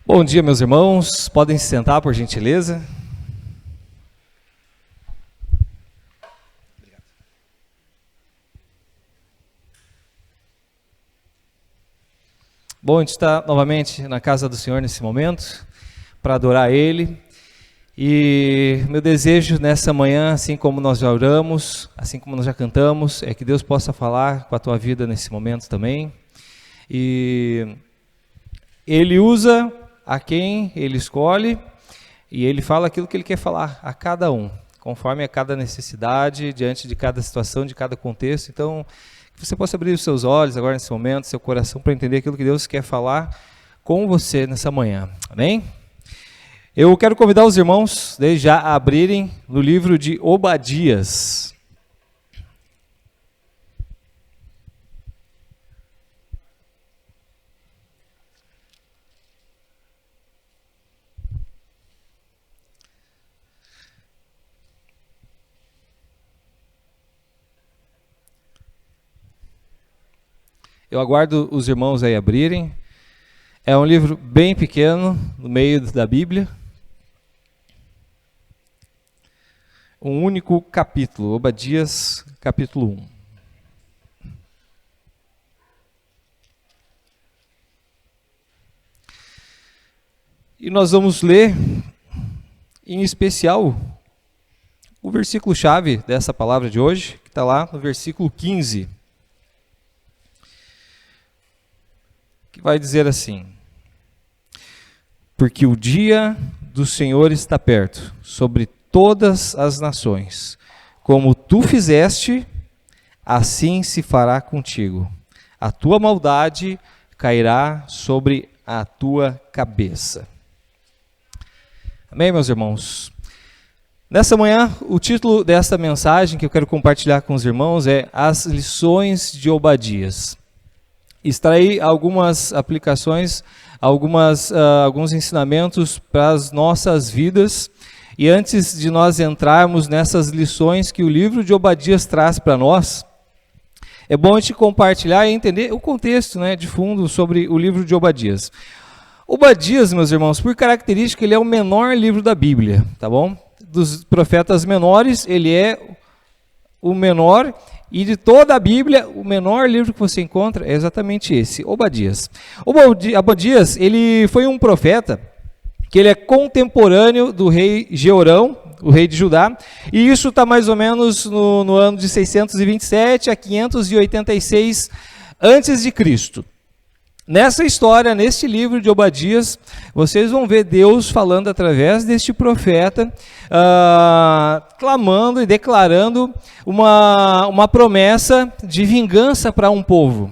Bom dia, meus irmãos. Podem se sentar, por gentileza. Bom, a gente está novamente na casa do Senhor nesse momento, para adorar Ele. E meu desejo nessa manhã, assim como nós já oramos, assim como nós já cantamos, é que Deus possa falar com a tua vida nesse momento também. E Ele usa a quem Ele escolhe, e Ele fala aquilo que Ele quer falar a cada um, conforme a cada necessidade, diante de cada situação, de cada contexto. Então, que você possa abrir os seus olhos agora nesse momento, seu coração, para entender aquilo que Deus quer falar com você nessa manhã. Amém? Eu quero convidar os irmãos, desde já, a abrirem no livro de Obadias. Eu aguardo os irmãos aí abrirem. É um livro bem pequeno, no meio da Bíblia. Um único capítulo, Obadias, capítulo 1. E nós vamos ler, em especial, o versículo-chave dessa palavra de hoje, que está lá no versículo 15. Que vai dizer assim: porque o dia do Senhor está perto, sobre todas as nações. Como tu fizeste, assim se fará contigo. A tua maldade cairá sobre a tua cabeça. Amém, meus irmãos? Nessa manhã, o título desta mensagem que eu quero compartilhar com os irmãos é As Lições de Obadias. Extraí algumas aplicações, alguns ensinamentos para as nossas vidas. E antes de nós entrarmos nessas lições que o livro de Obadias traz para nós, é bom a gente compartilhar e entender o contexto, de fundo sobre o livro de Obadias. Obadias, meus irmãos, por característica, ele é o menor livro da Bíblia, tá bom? Dos profetas menores, ele é o menor. E de toda a Bíblia, o menor livro que você encontra é exatamente esse, Obadias. Obadias, ele foi um profeta que ele é contemporâneo do rei Jeorão, o rei de Judá, e isso está mais ou menos no ano de 627 a 586 a.C. Nessa história, neste livro de Obadias, vocês vão ver Deus falando através deste profeta, clamando e declarando uma promessa de vingança para um povo.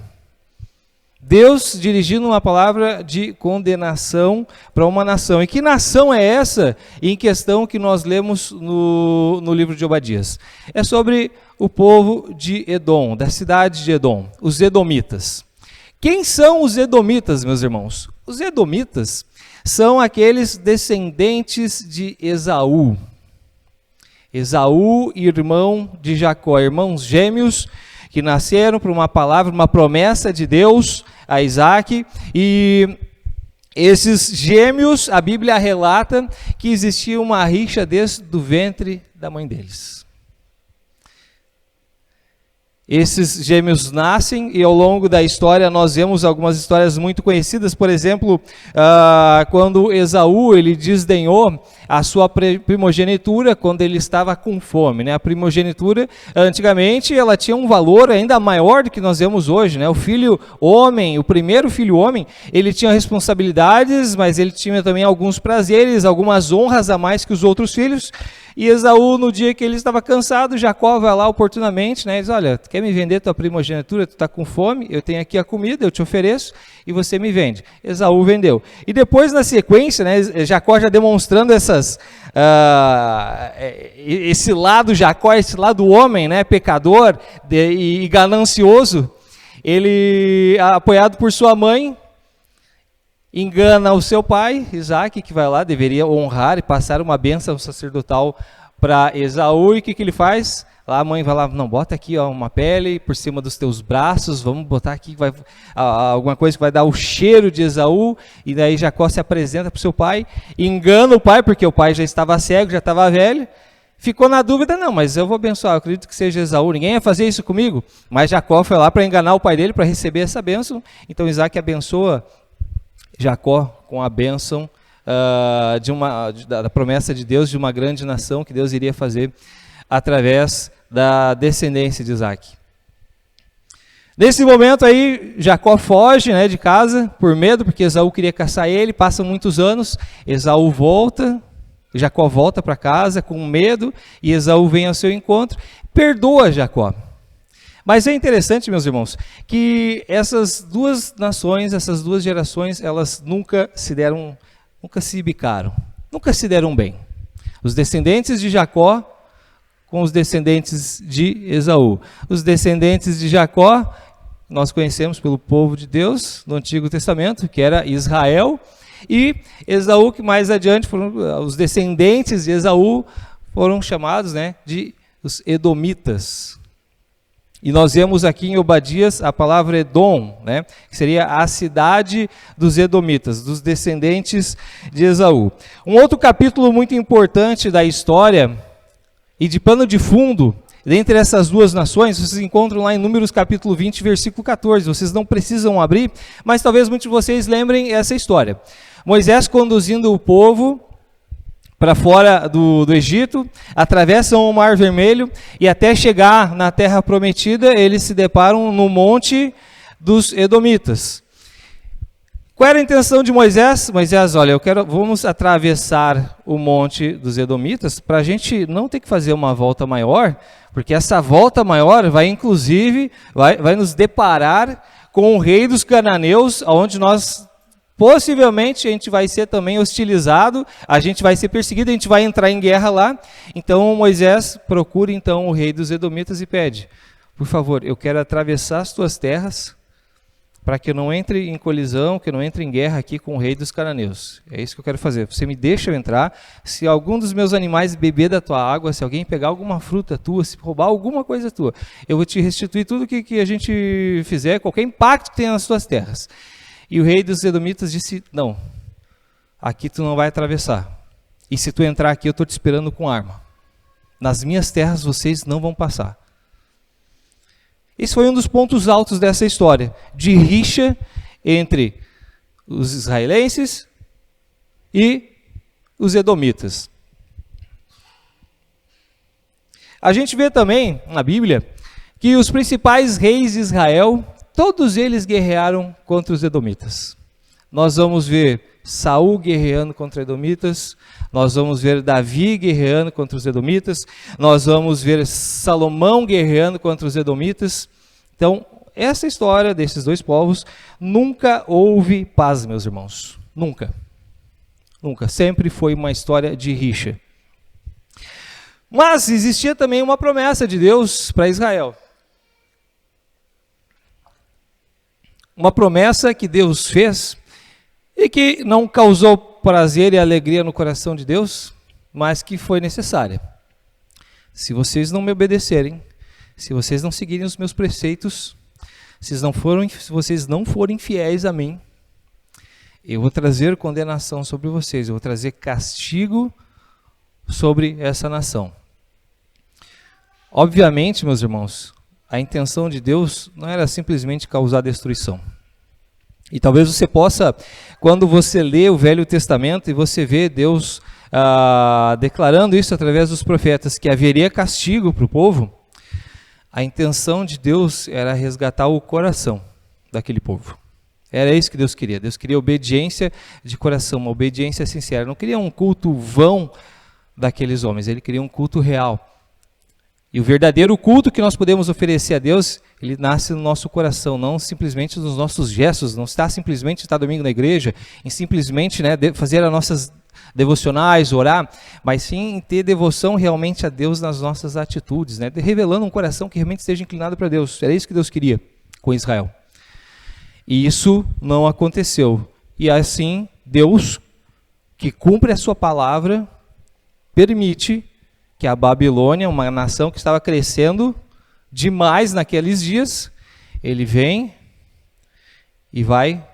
Deus dirigindo uma palavra de condenação para uma nação. E que nação é essa em questão que nós lemos no livro de Obadias? É sobre o povo de Edom, da cidade de Edom, os edomitas. Quem são os edomitas, meus irmãos? Os edomitas são aqueles descendentes de Esaú. Esaú, irmão de Jacó, irmãos gêmeos que nasceram por uma palavra, uma promessa de Deus a Isaac. E esses gêmeos, a Bíblia relata que existia uma rixa desde o ventre da mãe deles. Esses gêmeos nascem e ao longo da história nós vemos algumas histórias muito conhecidas. Por exemplo, quando Esaú ele desdenhou a sua primogenitura quando ele estava com fome. A primogenitura, antigamente, ela tinha um valor ainda maior do que nós vemos hoje. O filho homem, o primeiro filho homem, ele tinha responsabilidades, mas ele tinha também alguns prazeres, algumas honras a mais que os outros filhos. E Esaú, no dia que ele estava cansado, Jacó vai lá oportunamente, e diz: olha, tu quer me vender tua primogenitura, tu está com fome, eu tenho aqui a comida, eu te ofereço, e você me vende. Esaú vendeu. E depois, na sequência, Jacó já demonstrando esse lado Jacó, esse lado homem, pecador e ganancioso, ele, apoiado por sua mãe, engana o seu pai, Isaac, que vai lá, deveria honrar e passar uma bênção sacerdotal para Esaú. E o que ele faz? Lá a mãe vai lá, não, bota aqui ó, uma pele por cima dos teus braços, vamos botar aqui alguma coisa que vai dar o cheiro de Esaú, e daí Jacó se apresenta para o seu pai, engana o pai, porque o pai já estava cego, já estava velho, ficou na dúvida, não, mas eu vou abençoar, eu acredito que seja Esaú, ninguém ia fazer isso comigo, mas Jacó foi lá para enganar o pai dele, para receber essa bênção, então Isaac abençoa Jacó com a bênção da promessa de Deus de uma grande nação que Deus iria fazer através da descendência de Isaac. Nesse momento aí, Jacó foge, né, de casa por medo, porque Esaú queria caçar ele, passam muitos anos, Esaú volta, Jacó volta para casa com medo, e Esaú vem ao seu encontro, perdoa Jacó. Mas é interessante, meus irmãos, que essas duas nações, essas duas gerações, elas nunca se bicaram, nunca se deram bem. Os descendentes de Jacó com os descendentes de Esaú. Os descendentes de Jacó, nós conhecemos pelo povo de Deus no Antigo Testamento, que era Israel, e Esaú, que mais adiante, os descendentes de Esaú foram chamados, né, de os Edomitas. E nós vemos aqui em Obadias a palavra Edom, né, que seria a cidade dos Edomitas, dos descendentes de Esaú. Um outro capítulo muito importante da história e de pano de fundo, dentre essas duas nações, vocês encontram lá em Números capítulo 20, versículo 14. Vocês não precisam abrir, mas talvez muitos de vocês lembrem essa história. Moisés conduzindo o povo para fora do Egito, atravessam o Mar Vermelho e até chegar na Terra Prometida, eles se deparam no monte dos Edomitas. Qual era a intenção de Moisés? Moisés, olha, vamos atravessar o monte dos Edomitas para a gente não ter que fazer uma volta maior, porque essa volta maior vai inclusive, vai nos deparar com o rei dos cananeus, onde nós possivelmente a gente vai ser também hostilizado, a gente vai ser perseguido, a gente vai entrar em guerra lá. Então Moisés procura então o rei dos Edomitas e pede, por favor, eu quero atravessar as tuas terras, para que eu não entre em colisão, que eu não entre em guerra aqui com o rei dos cananeus. É isso que eu quero fazer. Você me deixa eu entrar, se algum dos meus animais beber da tua água, se alguém pegar alguma fruta tua, se roubar alguma coisa tua, eu vou te restituir tudo que a gente fizer, qualquer impacto que tenha nas tuas terras. E o rei dos Edomitas disse, não, aqui tu não vai atravessar. E se tu entrar aqui, eu estou te esperando com arma. Nas minhas terras vocês não vão passar. Esse foi um dos pontos altos dessa história, de rixa entre os israelenses e os edomitas. A gente vê também na Bíblia que os principais reis de Israel, todos eles guerrearam contra os edomitas. Nós vamos ver Saul guerreando contra edomitas, nós vamos ver Davi guerreando contra os edomitas, nós vamos ver Salomão guerreando contra os edomitas. Então, essa história desses dois povos, nunca houve paz, meus irmãos. Nunca. Nunca. Sempre foi uma história de rixa. Mas existia também uma promessa de Deus para Israel. Uma promessa que Deus fez e que não causou prazer e alegria no coração de Deus, mas que foi necessária. Se vocês não me obedecerem, se vocês não seguirem os meus preceitos, se vocês não forem fiéis a mim, eu vou trazer condenação sobre vocês, eu vou trazer castigo sobre essa nação. Obviamente, meus irmãos, a intenção de Deus não era simplesmente causar destruição. E talvez você possa, quando você lê o Velho Testamento e você vê Deus declarando isso através dos profetas, que haveria castigo para o povo, a intenção de Deus era resgatar o coração daquele povo. Era isso que Deus queria. Deus queria obediência de coração, uma obediência sincera. Não queria um culto vão daqueles homens, ele queria um culto real. E o verdadeiro culto que nós podemos oferecer a Deus, ele nasce no nosso coração, não simplesmente nos nossos gestos, não está simplesmente estar domingo na igreja, em simplesmente fazer as nossas devocionais, orar, mas sim em ter devoção realmente a Deus nas nossas atitudes, revelando um coração que realmente esteja inclinado para Deus. Era isso que Deus queria com Israel. E isso não aconteceu. E assim, Deus, que cumpre a sua palavra, permite que a Babilônia, uma nação que estava crescendo demais naqueles dias, ele vem e vai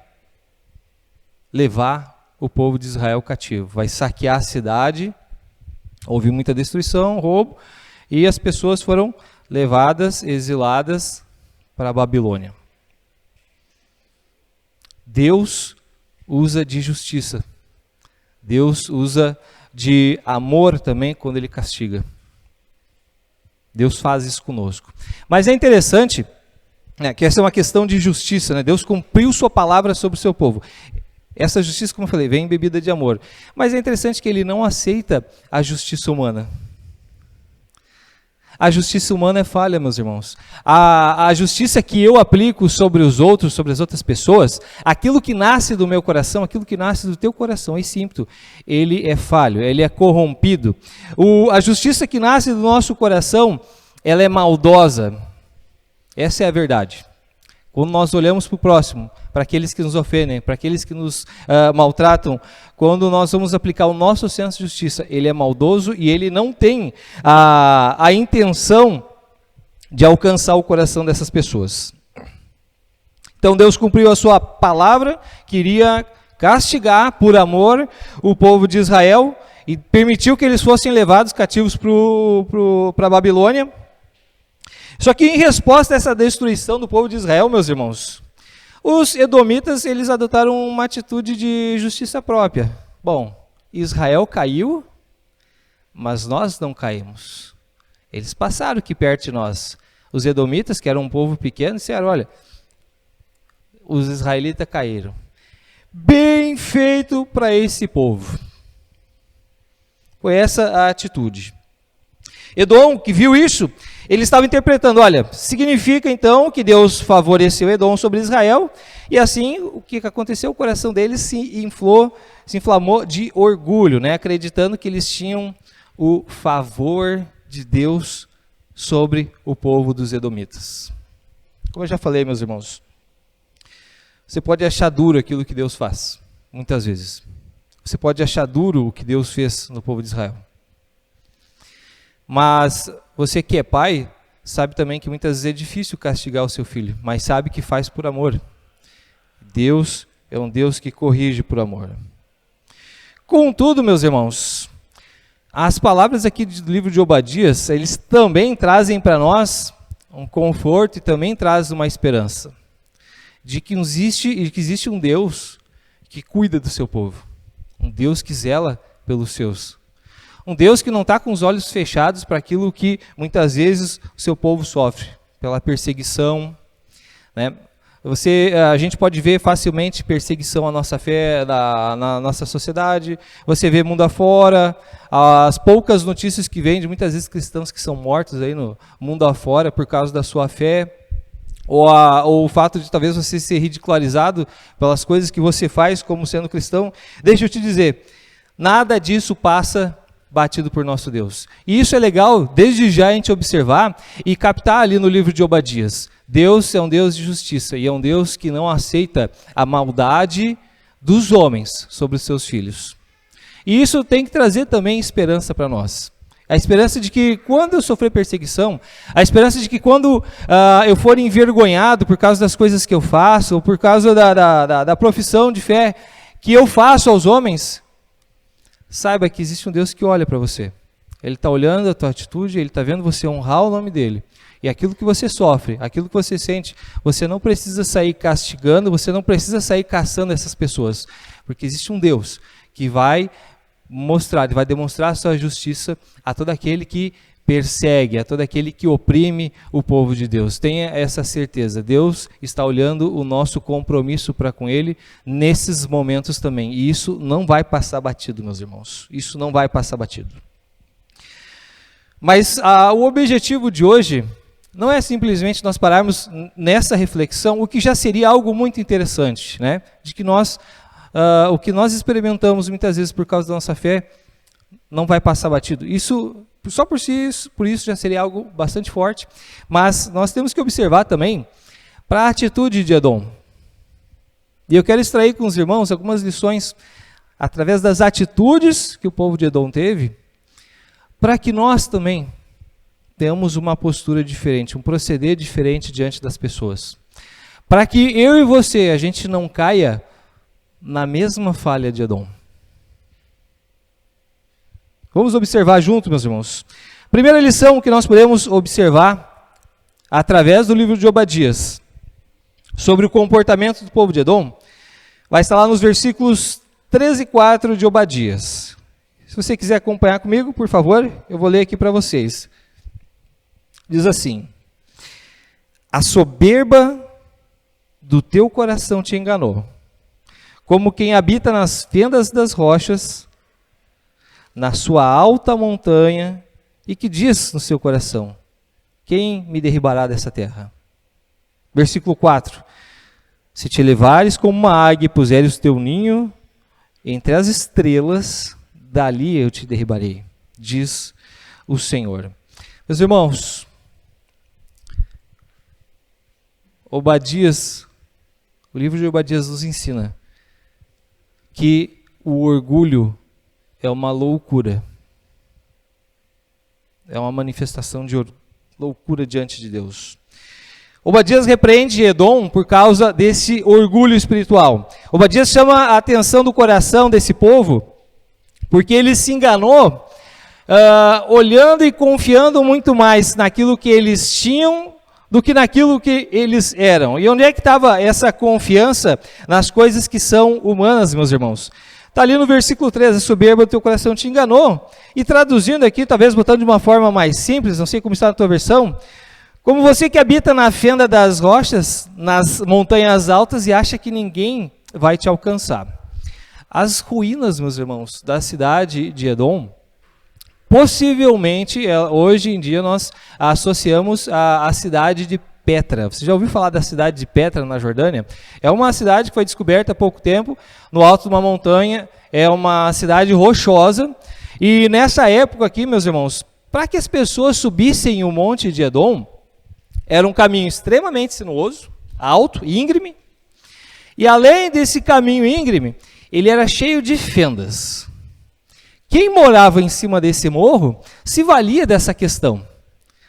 levar o povo de Israel cativo, vai saquear a cidade, houve muita destruição, roubo, e as pessoas foram levadas, exiladas para a Babilônia. Deus usa de justiça. Deus usa de amor também quando Ele castiga. Deus faz isso conosco. Mas é interessante, né, que essa é uma questão de justiça, né? Deus cumpriu sua palavra sobre o seu povo. Essa justiça, como eu falei, vem embebida de amor. Mas é interessante que Ele não aceita a justiça humana. A justiça humana é falha, meus irmãos. A justiça que eu aplico sobre os outros, sobre as outras pessoas, aquilo que nasce do meu coração, aquilo que nasce do teu coração, esse ímpeto, ele é falho, ele é corrompido. A justiça que nasce do nosso coração, ela é maldosa. Essa é a verdade. Quando nós olhamos para o próximo, para aqueles que nos ofendem, para aqueles que nos maltratam, quando nós vamos aplicar o nosso senso de justiça, ele é maldoso e ele não tem a intenção de alcançar o coração dessas pessoas. Então Deus cumpriu a sua palavra, queria castigar por amor o povo de Israel e permitiu que eles fossem levados cativos para a Babilônia. Só que em resposta a essa destruição do povo de Israel, meus irmãos, os edomitas, eles adotaram uma atitude de justiça própria. Bom, Israel caiu, mas nós não caímos. Eles passaram aqui perto de nós. Os edomitas, que eram um povo pequeno, disseram, olha, os israelitas caíram. Bem feito para esse povo. Foi essa a atitude. Edom, que viu isso, ele estava interpretando, olha, significa então que Deus favoreceu Edom sobre Israel, e assim, o que aconteceu? O coração deles se inflamou de orgulho, né? Acreditando que eles tinham o favor de Deus sobre o povo dos edomitas. Como eu já falei, meus irmãos, você pode achar duro aquilo que Deus faz, muitas vezes. Você pode achar duro o que Deus fez no povo de Israel. Mas você que é pai, sabe também que muitas vezes é difícil castigar o seu filho, mas sabe que faz por amor. Deus é um Deus que corrige por amor. Contudo, meus irmãos, as palavras aqui do livro de Obadias, eles também trazem para nós um conforto e também trazem uma esperança de que existe um Deus que cuida do seu povo, um Deus que zela pelos seus. Um Deus que não está com os olhos fechados para aquilo que muitas vezes o seu povo sofre, pela perseguição, né? A gente pode ver facilmente perseguição à nossa fé, na nossa sociedade. Você vê mundo afora, as poucas notícias que vêm de muitas vezes cristãos que são mortos aí no mundo afora por causa da sua fé, ou o fato de talvez você ser ridicularizado pelas coisas que você faz como sendo cristão. Deixa eu te dizer, nada disso passa batido por nosso Deus. E isso é legal, desde já a gente observar e captar ali no livro de Obadias. Deus é um Deus de justiça e é um Deus que não aceita a maldade dos homens sobre os seus filhos. E isso tem que trazer também esperança para nós. A esperança de que quando eu sofrer perseguição, a esperança de que quando eu for envergonhado por causa das coisas que eu faço, ou por causa da profissão de fé que eu faço aos homens, saiba que existe um Deus que olha para você. Ele está olhando a tua atitude, Ele está vendo você honrar o nome dEle. E aquilo que você sofre, aquilo que você sente, você não precisa sair castigando, você não precisa sair caçando essas pessoas. Porque existe um Deus que vai demonstrar a sua justiça a todo aquele que persegue, a todo aquele que oprime o povo de Deus. Tenha essa certeza, Deus está olhando o nosso compromisso para com Ele nesses momentos também. E isso não vai passar batido, meus irmãos. Isso não vai passar batido. Mas o objetivo de hoje não é simplesmente nós pararmos nessa reflexão, o que já seria algo muito interessante, né? De que o que nós experimentamos muitas vezes por causa da nossa fé não vai passar batido. Isso, só por isso já seria algo bastante forte, mas nós temos que observar também para a atitude de Edom. E eu quero extrair com os irmãos algumas lições através das atitudes que o povo de Edom teve, para que nós também tenhamos uma postura diferente, um proceder diferente diante das pessoas. Para que eu e você, a gente não caia na mesma falha de Edom. Vamos observar junto, meus irmãos. Primeira lição que nós podemos observar através do livro de Obadias sobre o comportamento do povo de Edom, vai estar lá nos versículos 13 e 4 de Obadias. Se você quiser acompanhar comigo, por favor, eu vou ler aqui para vocês. Diz assim: a soberba do teu coração te enganou, como quem habita nas fendas das rochas, na sua alta montanha, e que diz no seu coração: quem me derribará dessa terra? Versículo 4: se te levares como uma águia e puseres o teu ninho entre as estrelas, dali eu te derribarei, diz o Senhor. Meus irmãos, Obadias, o livro de Obadias nos ensina que o orgulho é uma loucura. É uma manifestação de loucura diante de Deus. Obadias repreende Edom por causa desse orgulho espiritual. Obadias chama a atenção do coração desse povo, porque ele se enganou, olhando e confiando muito mais naquilo que eles tinham do que naquilo que eles eram. E onde é que estava essa confiança? Nas coisas que são humanas, meus irmãos. Está ali no versículo 13, a soberba do teu coração te enganou. E traduzindo aqui, talvez botando de uma forma mais simples, não sei como está na tua versão, como você que habita na fenda das rochas, nas montanhas altas, e acha que ninguém vai te alcançar. As ruínas, meus irmãos, da cidade de Edom, possivelmente, hoje em dia, nós associamos a cidade de Petra. Você já ouviu falar da cidade de Petra, na Jordânia? É uma cidade que foi descoberta há pouco tempo, no alto de uma montanha, é uma cidade rochosa, e nessa época aqui, meus irmãos, para que as pessoas subissem o monte de Edom, era um caminho extremamente sinuoso, alto, íngreme, e além desse caminho íngreme, ele era cheio de fendas. Quem morava em cima desse morro se valia dessa questão,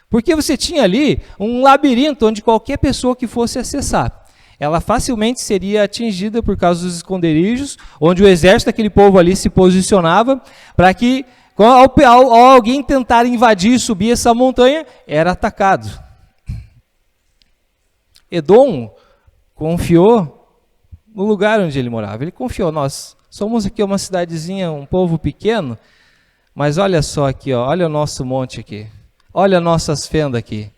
porque você tinha ali um labirinto onde qualquer pessoa que fosse acessar, ela facilmente seria atingida por causa dos esconderijos, onde o exército daquele povo ali se posicionava, para que ao alguém tentar invadir e subir essa montanha, era atacado. Edom confiou no lugar onde ele morava. Ele confiou, nós somos aqui uma cidadezinha, um povo pequeno, mas olha só aqui, ó, olha o nosso monte aqui, olha nossas fendas aqui.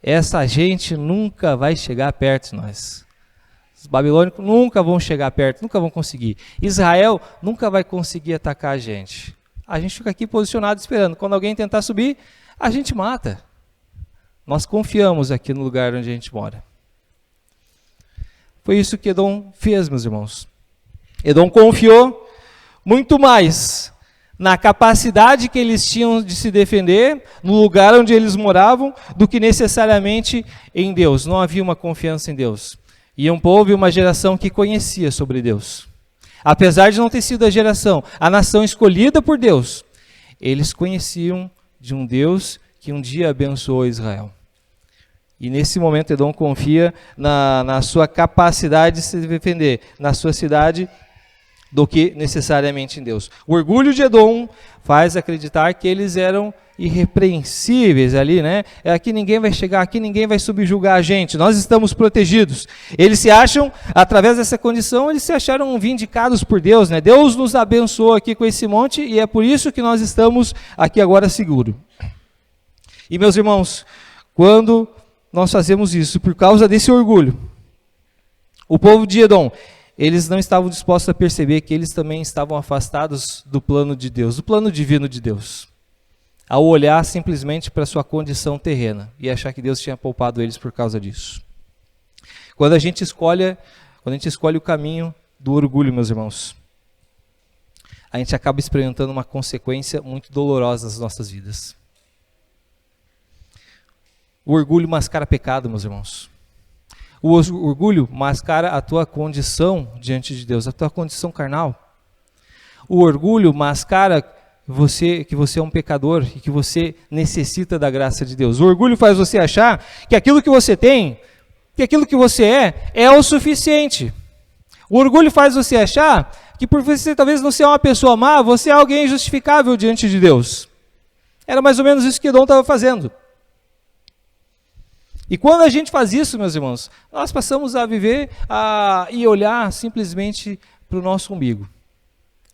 Essa gente nunca vai chegar perto de nós. Os babilônicos nunca vão chegar perto, nunca vão conseguir. Israel nunca vai conseguir atacar a gente. A gente fica aqui posicionado esperando. Quando alguém tentar subir, a gente mata. Nós confiamos aqui no lugar onde a gente mora. Foi isso que Edom fez, meus irmãos. Edom confiou muito mais na capacidade que eles tinham de se defender, no lugar onde eles moravam, do que necessariamente em Deus. Não havia uma confiança em Deus. E um povo e uma geração que conhecia sobre Deus. Apesar de não ter sido a nação escolhida por Deus, eles conheciam de um Deus que um dia abençoou Israel. E nesse momento Edom confia na sua capacidade de se defender, na sua cidade, do que necessariamente em Deus. O orgulho de Edom faz acreditar que eles eram irrepreensíveis ali, né? Aqui ninguém vai chegar, aqui ninguém vai subjugar a gente, nós estamos protegidos. Eles se acham, através dessa condição, eles se acharam vindicados por Deus, né? Deus nos abençoou aqui com esse monte e é por isso que nós estamos aqui agora seguros. E meus irmãos, quando nós fazemos isso por causa desse orgulho, o povo de Edom, eles não estavam dispostos a perceber que eles também estavam afastados do plano de Deus, do plano divino de Deus, ao olhar simplesmente para a sua condição terrena e achar que Deus tinha poupado eles por causa disso. Quando a gente escolhe o caminho do orgulho, meus irmãos, a gente acaba experimentando uma consequência muito dolorosa nas nossas vidas. O orgulho mascara pecado, meus irmãos. O orgulho mascara a tua condição diante de Deus, a tua condição carnal. O orgulho mascara que você é um pecador e que você necessita da graça de Deus. O orgulho faz você achar que aquilo que você tem, que aquilo que você é o suficiente. O orgulho faz você achar que por você talvez não ser uma pessoa má, você é alguém injustificável diante de Deus. Era mais ou menos isso que Edom estava fazendo. E quando a gente faz isso, meus irmãos, nós passamos a viver e olhar simplesmente para o nosso umbigo.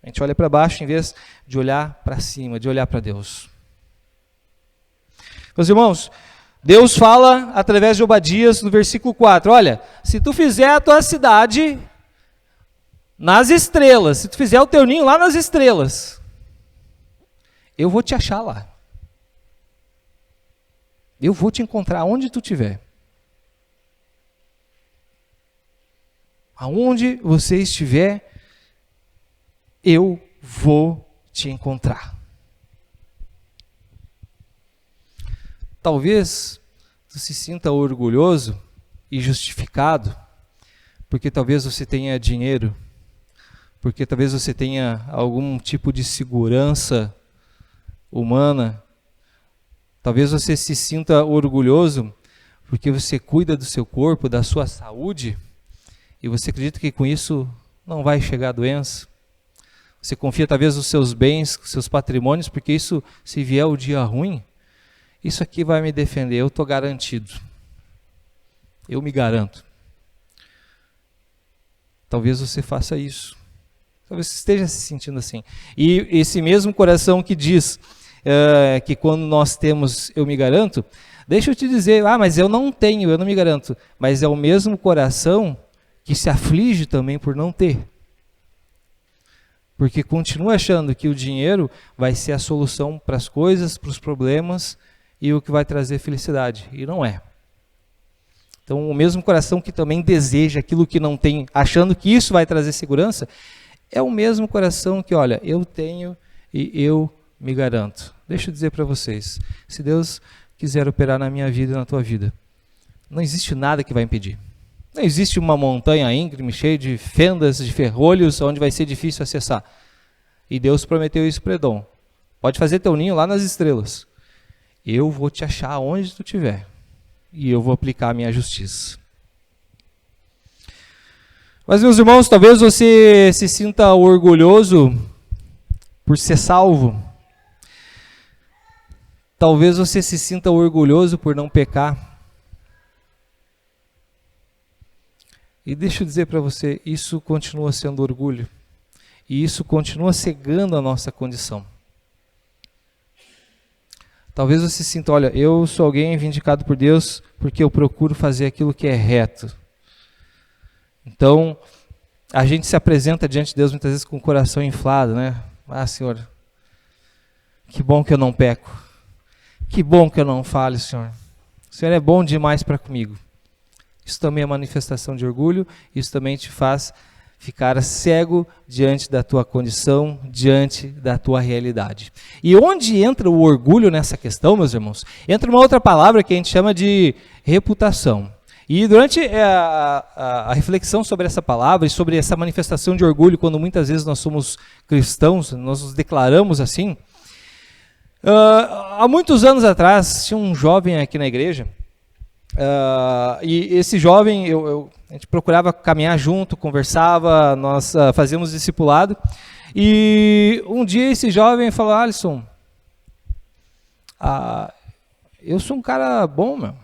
A gente olha para baixo em vez de olhar para cima, de olhar para Deus. Meus irmãos, Deus fala através de Obadias no versículo 4, olha, se tu fizer a tua cidade nas estrelas, se tu fizer o teu ninho lá nas estrelas, eu vou te achar lá. Eu vou te encontrar onde tu estiver. Aonde você estiver, eu vou te encontrar. Talvez tu se sinta orgulhoso e justificado, porque talvez você tenha dinheiro, porque talvez você tenha algum tipo de segurança humana. Talvez você se sinta orgulhoso porque você cuida do seu corpo, da sua saúde, e você acredita que com isso não vai chegar a doença. Você confia talvez nos seus bens, nos seus patrimônios, porque isso, se vier o dia ruim, isso aqui vai me defender, eu estou garantido. Eu me garanto. Talvez você faça isso. Talvez você esteja se sentindo assim. E esse mesmo coração que diz que quando nós temos, eu me garanto, deixa eu te dizer, mas eu não tenho, eu não me garanto. Mas é o mesmo coração que se aflige também por não ter. Porque continua achando que o dinheiro vai ser a solução para as coisas, para os problemas e o que vai trazer felicidade. E não é. Então, o mesmo coração que também deseja aquilo que não tem, achando que isso vai trazer segurança, é o mesmo coração que, olha, eu tenho e eu me garanto. Deixa eu dizer para vocês, se Deus quiser operar na minha vida e na tua vida, não existe nada que vai impedir. Não existe uma montanha íngreme, cheia de fendas, de ferrolhos, onde vai ser difícil acessar. E Deus prometeu isso para Edom. Pode fazer teu ninho lá nas estrelas. Eu vou te achar onde tu estiver. E eu vou aplicar a minha justiça. Mas, meus irmãos, talvez você se sinta orgulhoso por ser salvo. Talvez você se sinta orgulhoso por não pecar. E deixa eu dizer para você, isso continua sendo orgulho. E isso continua cegando a nossa condição. Talvez você sinta, olha, eu sou alguém vindicado por Deus porque eu procuro fazer aquilo que é reto. Então, a gente se apresenta diante de Deus muitas vezes com o coração inflado, né? Senhor, que bom que eu não peco. Que bom que eu não falho, Senhor. O Senhor é bom demais para comigo. Isso também é manifestação de orgulho, isso também te faz ficar cego diante da tua condição, diante da tua realidade. E onde entra o orgulho nessa questão, meus irmãos? Entra uma outra palavra que a gente chama de reputação. E durante a reflexão sobre essa palavra e sobre essa manifestação de orgulho, quando muitas vezes nós somos cristãos, nós nos declaramos assim, há muitos anos atrás, tinha um jovem aqui na igreja, e esse jovem, a gente procurava caminhar junto, conversava, nós fazíamos discipulado, e um dia esse jovem falou, Alisson, eu sou um cara bom, meu.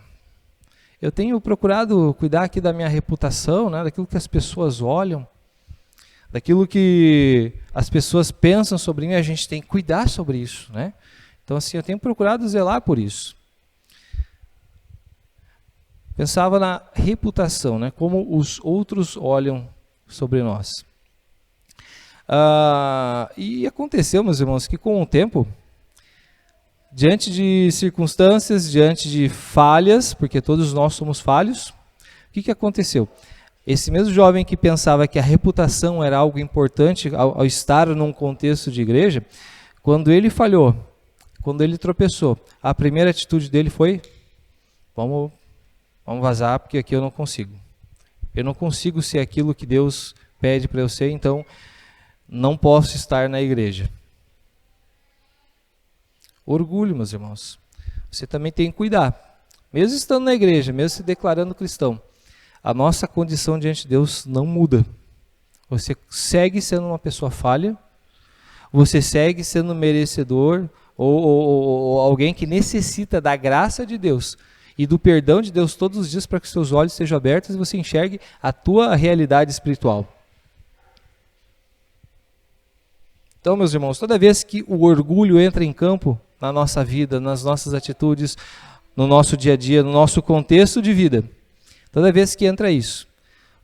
Eu tenho procurado cuidar aqui da minha reputação, né, daquilo que as pessoas olham, daquilo que as pessoas pensam sobre mim, a gente tem que cuidar sobre isso, né? Então, assim, eu tenho procurado zelar por isso. Pensava na reputação, né, como os outros olham sobre nós. E aconteceu, meus irmãos, que com o tempo, diante de circunstâncias, diante de falhas, porque todos nós somos falhos, o que aconteceu? Esse mesmo jovem que pensava que a reputação era algo importante ao estar num contexto de igreja, quando ele falhou, quando ele tropeçou, a primeira atitude dele foi, vamos vazar, porque aqui eu não consigo. Eu não consigo ser aquilo que Deus pede para eu ser, então não posso estar na igreja. Orgulho, meus irmãos. Você também tem que cuidar. Mesmo estando na igreja, mesmo se declarando cristão, a nossa condição diante de Deus não muda. Você segue sendo uma pessoa falha, você segue sendo merecedor ou alguém que necessita da graça de Deus e do perdão de Deus todos os dias para que seus olhos sejam abertos e você enxergue a tua realidade espiritual. Então, meus irmãos, toda vez que o orgulho entra em campo na nossa vida, nas nossas atitudes, no nosso dia a dia, no nosso contexto de vida, toda vez que entra isso,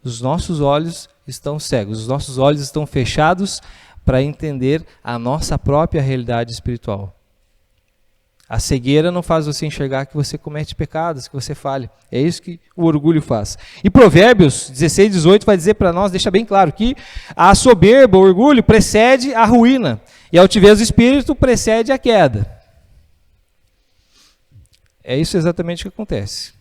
os nossos olhos estão cegos, os nossos olhos estão fechados para entender a nossa própria realidade espiritual. A cegueira não faz você enxergar que você comete pecados, que você falha. É isso que o orgulho faz. E Provérbios 16, 18 vai dizer para nós, deixa bem claro, que a soberba, o orgulho, precede a ruína. E a altivez do espírito precede a queda. É isso exatamente que acontece.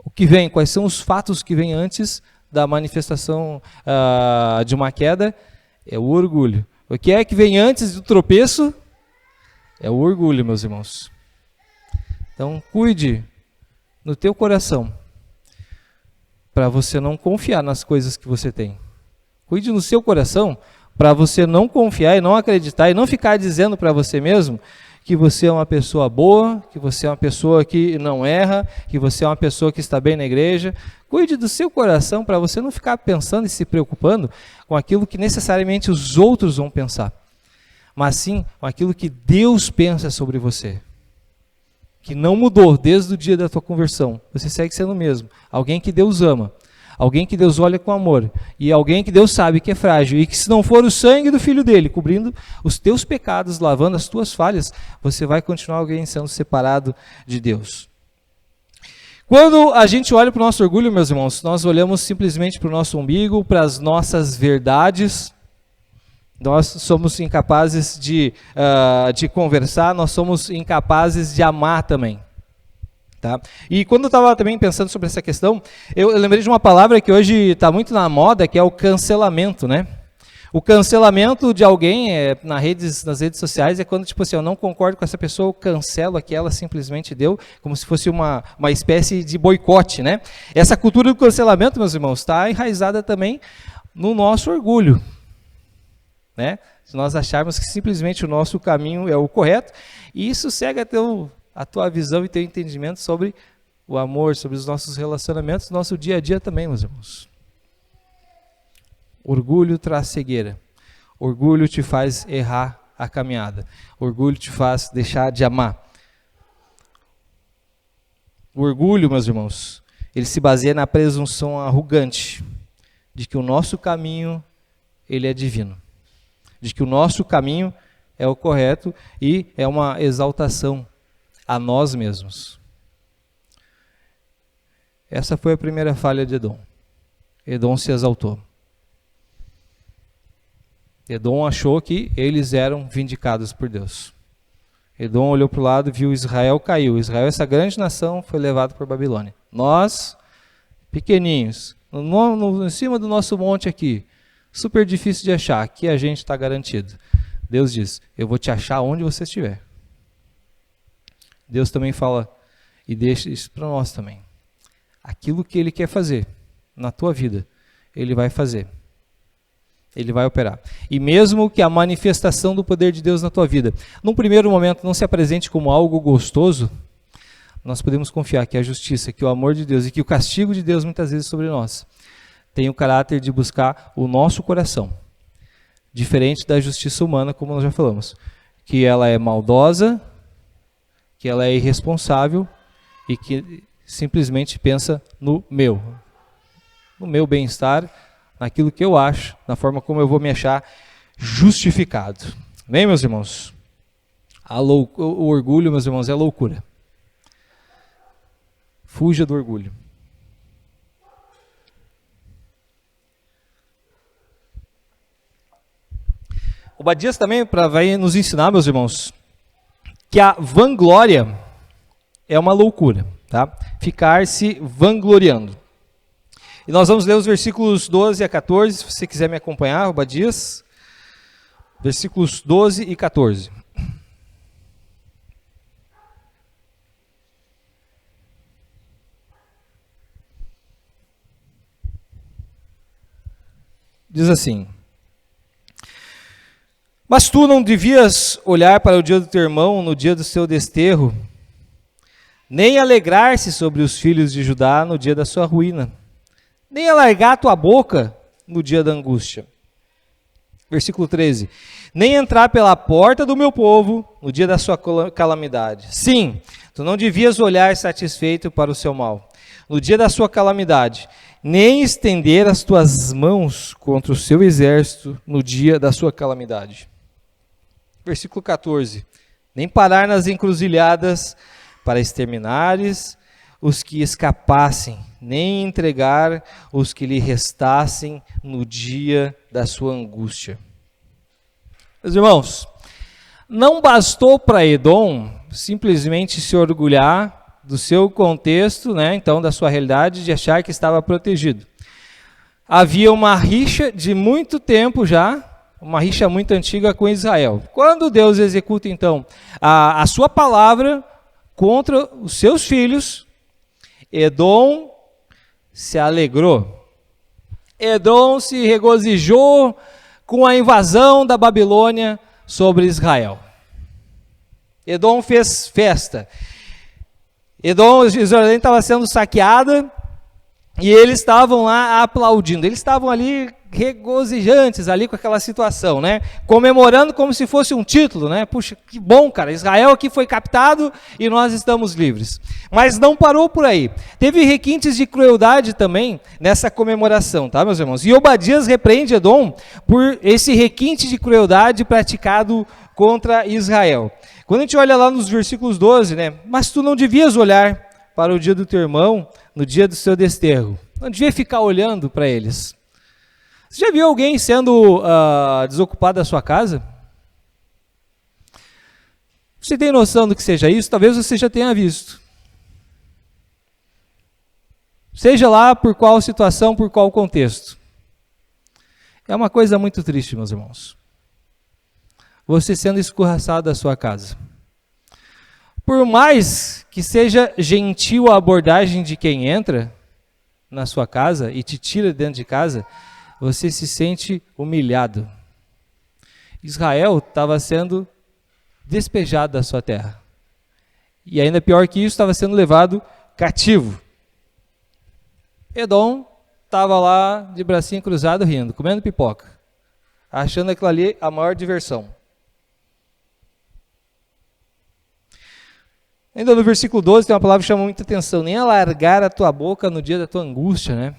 O que vem, quais são os fatos que vêm antes da manifestação de uma queda? É o orgulho. O que é que vem antes do tropeço? É o orgulho, meus irmãos. Então, cuide no teu coração para você não confiar nas coisas que você tem. Cuide no seu coração para você não confiar e não acreditar e não ficar dizendo para você mesmo que você é uma pessoa boa, que você é uma pessoa que não erra, que você é uma pessoa que está bem na igreja. Cuide do seu coração para você não ficar pensando e se preocupando com aquilo que necessariamente os outros vão pensar, mas sim com aquilo que Deus pensa sobre você, que não mudou desde o dia da tua conversão. Você segue sendo o mesmo, alguém que Deus ama, alguém que Deus olha com amor, e alguém que Deus sabe que é frágil, e que se não for o sangue do Filho dele, cobrindo os teus pecados, lavando as tuas falhas, você vai continuar alguém sendo separado de Deus. Quando a gente olha para o nosso orgulho, meus irmãos, nós olhamos simplesmente para o nosso umbigo, para as nossas verdades. Nós somos incapazes de conversar, nós somos incapazes de amar também. Tá? E quando eu estava também pensando sobre essa questão, eu lembrei de uma palavra que hoje está muito na moda, que é o cancelamento, né? O cancelamento de alguém nas redes sociais é quando, tipo assim, eu não concordo com essa pessoa, eu cancelo a que ela simplesmente deu, como se fosse uma espécie de boicote, né? Essa cultura do cancelamento, meus irmãos, está enraizada também no nosso orgulho, né? Se nós acharmos que simplesmente o nosso caminho é o correto, e isso cega a tua visão e teu entendimento sobre o amor, sobre os nossos relacionamentos, nosso dia a dia também, meus irmãos. Orgulho traz cegueira. Orgulho te faz errar a caminhada. Orgulho te faz deixar de amar. O orgulho, meus irmãos, ele se baseia na presunção arrogante de que o nosso caminho ele é divino, de que o nosso caminho é o correto e é uma exaltação a nós mesmos. Essa foi a primeira falha de Edom. Edom se exaltou. Edom achou que eles eram vindicados por Deus. Edom olhou para o lado e viu Israel caiu. Israel, essa grande nação, foi levado por Babilônia. Nós, pequeninhos, em cima do nosso monte aqui, super difícil de achar, aqui a gente está garantido. Deus diz, eu vou te achar onde você estiver. Deus também fala, e deixa isso para nós também. Aquilo que Ele quer fazer na tua vida, Ele vai fazer. Ele vai operar. E mesmo que a manifestação do poder de Deus na tua vida, num primeiro momento, não se apresente como algo gostoso, nós podemos confiar que a justiça, que o amor de Deus e que o castigo de Deus muitas vezes sobre nós, tem o caráter de buscar o nosso coração. Diferente da justiça humana, como nós já falamos. Que ela é maldosa, que ela é irresponsável e que simplesmente pensa no meu bem-estar, naquilo que eu acho, na forma como eu vou me achar justificado. Bem, meus irmãos? O orgulho, meus irmãos, é loucura. Fuja do orgulho. Obadias também vai nos ensinar, meus irmãos, que a vanglória é uma loucura, tá? Ficar se vangloriando. E nós vamos ler os versículos 12 a 14, se você quiser me acompanhar, Obadias, versículos 12 e 14. diz assim: mas tu não devias olhar para o dia do teu irmão no dia do seu desterro, nem alegrar-se sobre os filhos de Judá no dia da sua ruína, nem alargar tua boca no dia da angústia. Versículo 13. Nem entrar pela porta do meu povo no dia da sua calamidade. Sim, tu não devias olhar satisfeito para o seu mal no dia da sua calamidade, nem estender as tuas mãos contra o seu exército no dia da sua calamidade. Versículo 14. Nem parar nas encruzilhadas para exterminares os que escapassem, nem entregar os que lhe restassem no dia da sua angústia. Meus irmãos, não bastou para Edom simplesmente se orgulhar do seu contexto, né, então da sua realidade, de achar que estava protegido. Havia uma rixa de muito tempo já, uma rixa muito antiga com Israel. Quando Deus executa então a sua palavra contra os seus filhos, Edom se alegrou. Edom se regozijou com a invasão da Babilônia sobre Israel. Edom fez festa. Edom, Jerusalém estava sendo saqueada e eles estavam lá aplaudindo. Eles estavam ali regozijantes ali com aquela situação, né? Comemorando como se fosse um título, né? Puxa, que bom, cara, Israel aqui foi captado e nós estamos livres. Mas não parou por aí. Teve requintes de crueldade também nessa comemoração, tá, meus irmãos? E Obadias repreende Edom por esse requinte de crueldade praticado contra Israel. Quando a gente olha lá nos versículos 12, né? Mas tu não devias olhar para o dia do teu irmão no dia do seu desterro. Não devia ficar olhando para eles. Você já viu alguém sendo desocupado da sua casa? Você tem noção do que seja isso? Talvez você já tenha visto. Seja lá por qual situação, por qual contexto. É uma coisa muito triste, meus irmãos. Você sendo escorraçado da sua casa. Por mais que seja gentil a abordagem de quem entra na sua casa e te tira dentro de casa, você se sente humilhado. Israel estava sendo despejado da sua terra. E ainda pior que isso, estava sendo levado cativo. Edom estava lá de bracinho cruzado rindo, comendo pipoca, achando aquilo ali a maior diversão. Ainda no versículo 12 tem uma palavra que chama muita atenção: nem alargar a tua boca no dia da tua angústia, né?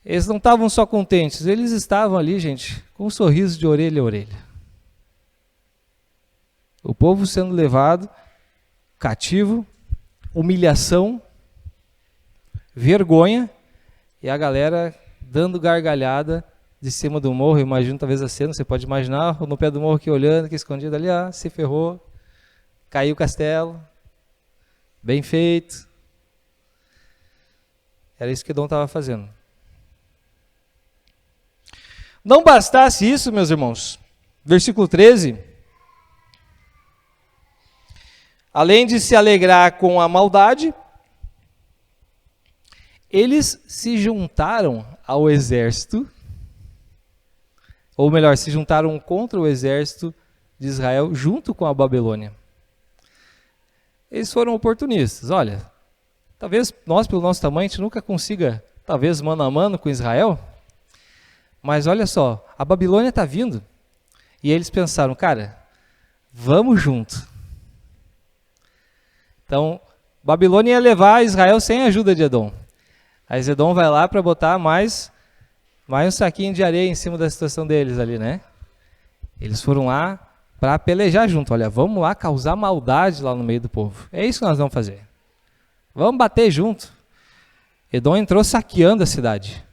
Eles não estavam só contentes, eles estavam ali, gente, com um sorriso de orelha a orelha. O povo sendo levado cativo, humilhação, vergonha, e a galera dando gargalhada de cima do morro. Eu imagino talvez a cena, você pode imaginar, no pé do morro aqui olhando, aqui escondido ali, se ferrou. Caiu o castelo, bem feito. Era isso que Edom estava fazendo. Não bastasse isso, meus irmãos, versículo 13, além de se alegrar com a maldade, eles se juntaram ao exército, ou melhor, se juntaram contra o exército de Israel junto com a Babilônia. Eles foram oportunistas. Olha, talvez nós, pelo nosso tamanho, a gente nunca consiga, talvez mano a mano com Israel, mas olha só, a Babilônia está vindo, e eles pensaram, cara, vamos junto. Então, Babilônia ia levar Israel sem a ajuda de Edom. Aí Edom vai lá para botar mais um saquinho de areia em cima da situação deles ali, né? Eles foram lá para pelejar junto. Olha, vamos lá causar maldade lá no meio do povo. É isso que nós vamos fazer. Vamos bater junto. Edom entrou saqueando a cidade.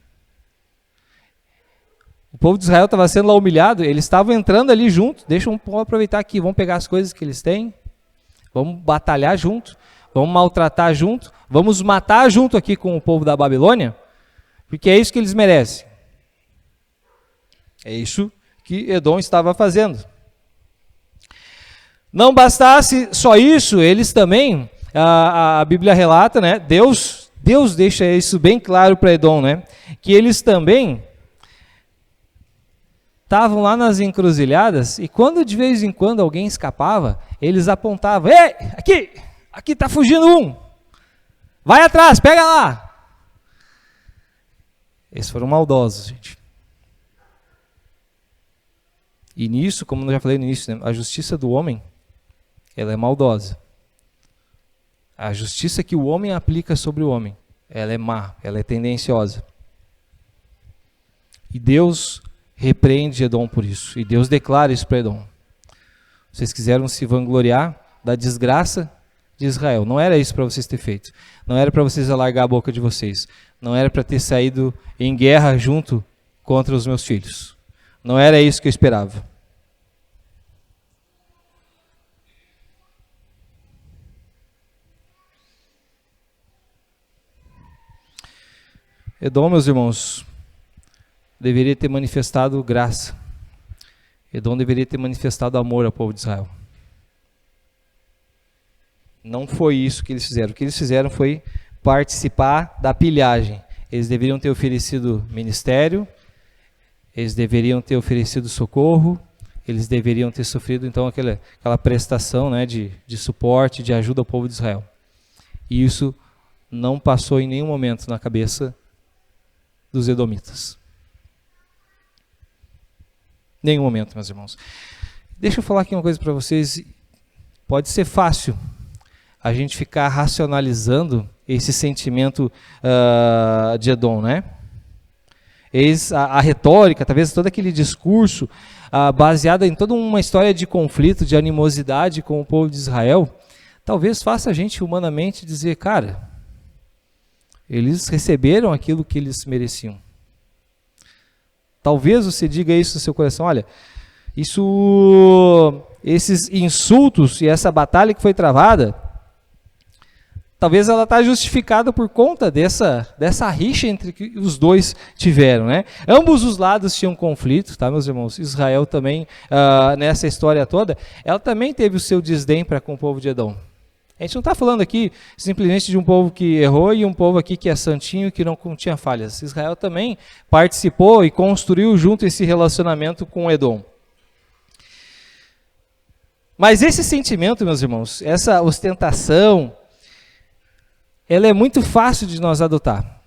O povo de Israel estava sendo lá humilhado, eles estavam entrando ali junto. Deixa eu aproveitar aqui, vamos pegar as coisas que eles têm, vamos batalhar junto, vamos maltratar junto, vamos matar junto aqui com o povo da Babilônia, porque é isso que eles merecem. É isso que Edom estava fazendo. Não bastasse só isso, eles também, a Bíblia relata, né, Deus deixa isso bem claro para Edom, né, que eles também estavam lá nas encruzilhadas, e quando de vez em quando alguém escapava, eles apontavam: ei, aqui está fugindo um, vai atrás, pega lá. Eles foram maldosos, gente. E nisso, como eu já falei no início, né, a justiça do homem, ela é maldosa. A justiça que o homem aplica sobre o homem, ela é má, ela é tendenciosa. E Deus repreende Edom por isso. E Deus declara isso para Edom. Vocês quiseram se vangloriar da desgraça de Israel. Não era isso para vocês ter feito. Não era para vocês alargar a boca de vocês. Não era para ter saído em guerra junto contra os meus filhos. Não era isso que eu esperava. Edom, meus irmãos, deveria ter manifestado graça. Edom deveria ter manifestado amor ao povo de Israel. Não foi isso que eles fizeram. O que eles fizeram foi participar da pilhagem. Eles deveriam ter oferecido ministério, eles deveriam ter oferecido socorro, eles deveriam ter sofrido então aquela prestação, né, de suporte, de ajuda ao povo de Israel. E isso não passou em nenhum momento na cabeça dos edomitas. Nenhum momento, meus irmãos. Deixa eu falar aqui uma coisa para vocês. Pode ser fácil a gente ficar racionalizando esse sentimento de Edom, né? A retórica, talvez todo aquele discurso baseado em toda uma história de conflito, de animosidade com o povo de Israel, talvez faça a gente humanamente dizer, cara, eles receberam aquilo que eles mereciam. Talvez você diga isso no seu coração, olha, esses insultos e essa batalha que foi travada, talvez ela está justificada por conta dessa rixa entre que os dois tiveram, né? Ambos os lados tinham conflito, tá, meus irmãos? Israel também, nessa história toda, ela também teve o seu desdém para com o povo de Edom. A gente não está falando aqui simplesmente de um povo que errou e um povo aqui que é santinho, que não tinha falhas. Israel também participou e construiu junto esse relacionamento com Edom. Mas esse sentimento, meus irmãos, essa ostentação, ela é muito fácil de nós adotar.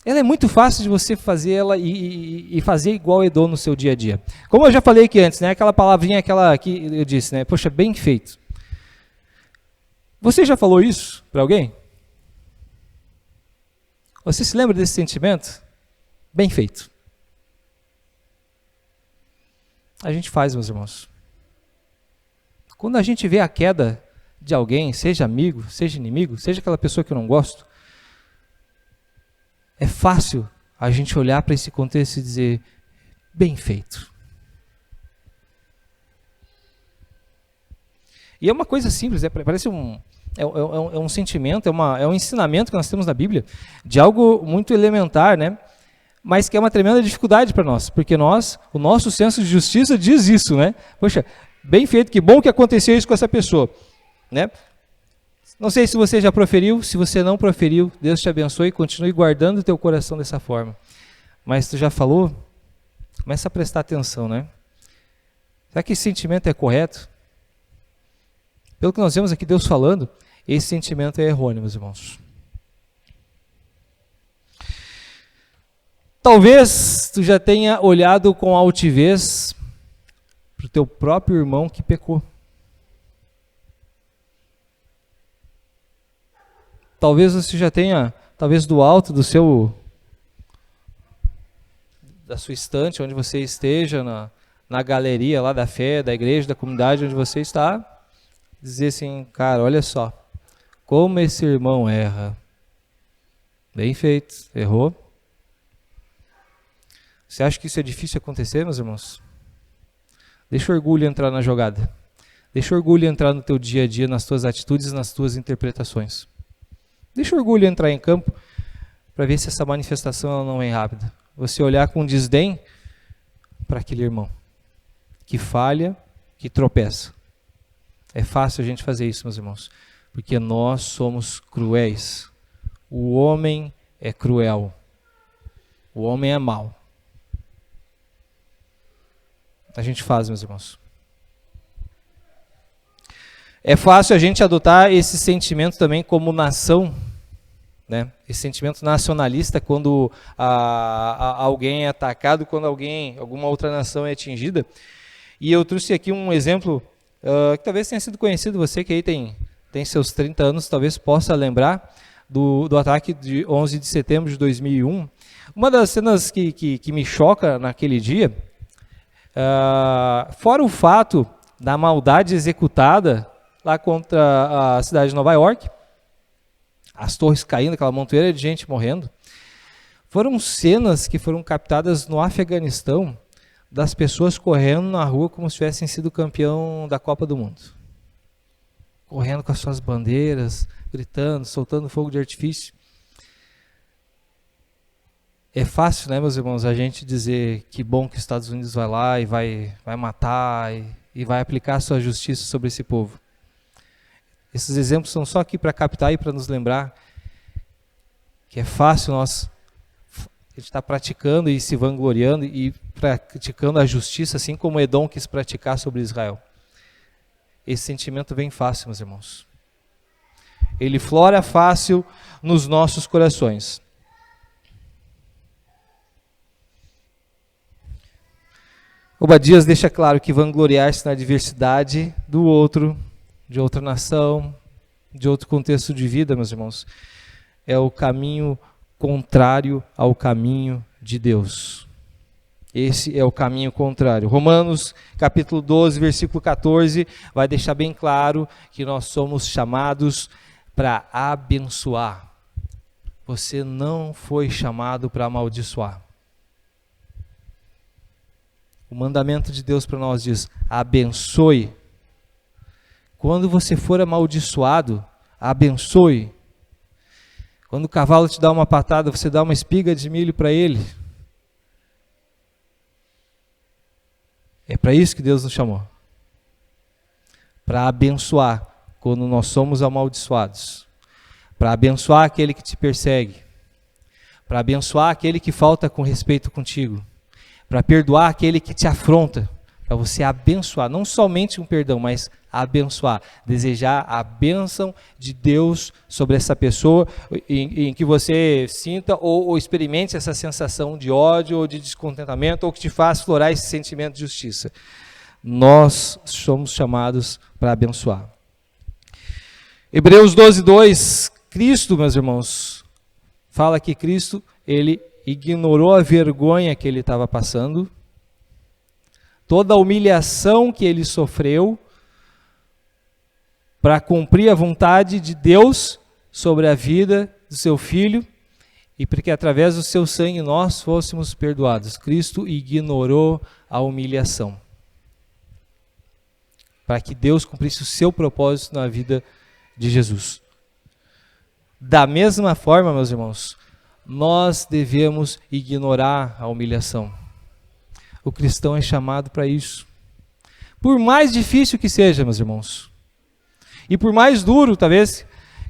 Ela é muito fácil de você fazer ela e fazer igual Edom no seu dia a dia. Como eu já falei aqui antes, né, aquela palavrinha que eu disse, né, poxa, bem feito. Você já falou isso para alguém? Você se lembra desse sentimento? Bem feito. A gente faz, meus irmãos. Quando a gente vê a queda de alguém, seja amigo, seja inimigo, seja aquela pessoa que eu não gosto, é fácil a gente olhar para esse contexto e dizer, bem feito. E é uma coisa simples, parece um sentimento, é um ensinamento que nós temos na Bíblia, de algo muito elementar, né? Mas que é uma tremenda dificuldade para nós, porque o nosso senso de justiça diz isso, né? Poxa, bem feito, que bom que aconteceu isso com essa pessoa, né? Não sei se você já proferiu, se você não proferiu, Deus te abençoe e continue guardando o teu coração dessa forma. Mas tu já falou? Começa a prestar atenção, né? Será que esse sentimento é correto? Pelo que nós vemos aqui Deus falando, esse sentimento é errôneo, meus irmãos. Talvez tu já tenha olhado com altivez para o teu próprio irmão que pecou. Talvez você já tenha, do alto da sua estante, onde você esteja, na galeria lá da fé, da igreja, da comunidade onde você está, dizer assim, cara, olha só, como esse irmão erra. Bem feito, errou. Você acha que isso é difícil acontecer, meus irmãos? Deixa o orgulho entrar na jogada. Deixa o orgulho entrar no teu dia a dia, nas tuas atitudes, nas tuas interpretações. Deixa o orgulho entrar em campo para ver se essa manifestação ela não é rápida. Você olhar com desdém para aquele irmão que falha, que tropeça. É fácil a gente fazer isso, meus irmãos, porque nós somos cruéis. O homem é cruel. O homem é mau. a gente faz, meus irmãos. É fácil a gente adotar esse sentimento também como nação, né? Esse sentimento nacionalista quando alguém é atacado, quando alguma outra nação é atingida. E eu trouxe aqui um exemplo que talvez tenha sido conhecido, você que aí tem seus 30 anos, talvez possa lembrar do ataque de 11 de setembro de 2001. Uma das cenas que me choca naquele dia, fora o fato da maldade executada lá contra a cidade de Nova York, as torres caindo, aquela montoeira de gente morrendo, foram cenas que foram captadas no Afeganistão, das pessoas correndo na rua como se tivessem sido campeão da Copa do Mundo. Correndo com as suas bandeiras, gritando, soltando fogo de artifício. É fácil, né, meus irmãos, a gente dizer que bom que os Estados Unidos vai lá e vai matar e vai aplicar a sua justiça sobre esse povo. Esses exemplos são só aqui para captar e para nos lembrar que é fácil nós estar praticando e se vangloriando e praticando a justiça, assim como Edom quis praticar sobre Israel. Esse sentimento vem fácil, meus irmãos. Ele flora fácil nos nossos corações. Obadias deixa claro que vangloriar-se na diversidade do outro, de outra nação, de outro contexto de vida, meus irmãos, é o caminho contrário ao caminho de Deus. Esse é o caminho contrário. Romanos, capítulo 12, versículo 14, vai deixar bem claro que nós somos chamados para abençoar. Você não foi chamado para amaldiçoar. O mandamento de Deus para nós diz: abençoe. Quando você for amaldiçoado, abençoe. Quando o cavalo te dá uma patada, você dá uma espiga de milho para ele. É para isso que Deus nos chamou. Para abençoar quando nós somos amaldiçoados. Para abençoar aquele que te persegue. Para abençoar aquele que falta com respeito contigo. Para perdoar aquele que te afronta. Para você abençoar, não somente um perdão, mas abençoar, desejar a bênção de Deus sobre essa pessoa, em que você sinta ou experimente essa sensação de ódio ou de descontentamento, ou que te faz florar esse sentimento de justiça. Nós somos chamados para abençoar. Hebreus 12:2, Cristo, meus irmãos, fala que Cristo, ele ignorou a vergonha que ele estava passando, toda a humilhação que ele sofreu, para cumprir a vontade de Deus sobre a vida do seu Filho, e porque através do seu sangue nós fôssemos perdoados. Cristo ignorou a humilhação, para que Deus cumprisse o seu propósito na vida de Jesus. Da mesma forma, meus irmãos, nós devemos ignorar a humilhação. O cristão é chamado para isso. Por mais difícil que seja, meus irmãos, e por mais duro, talvez,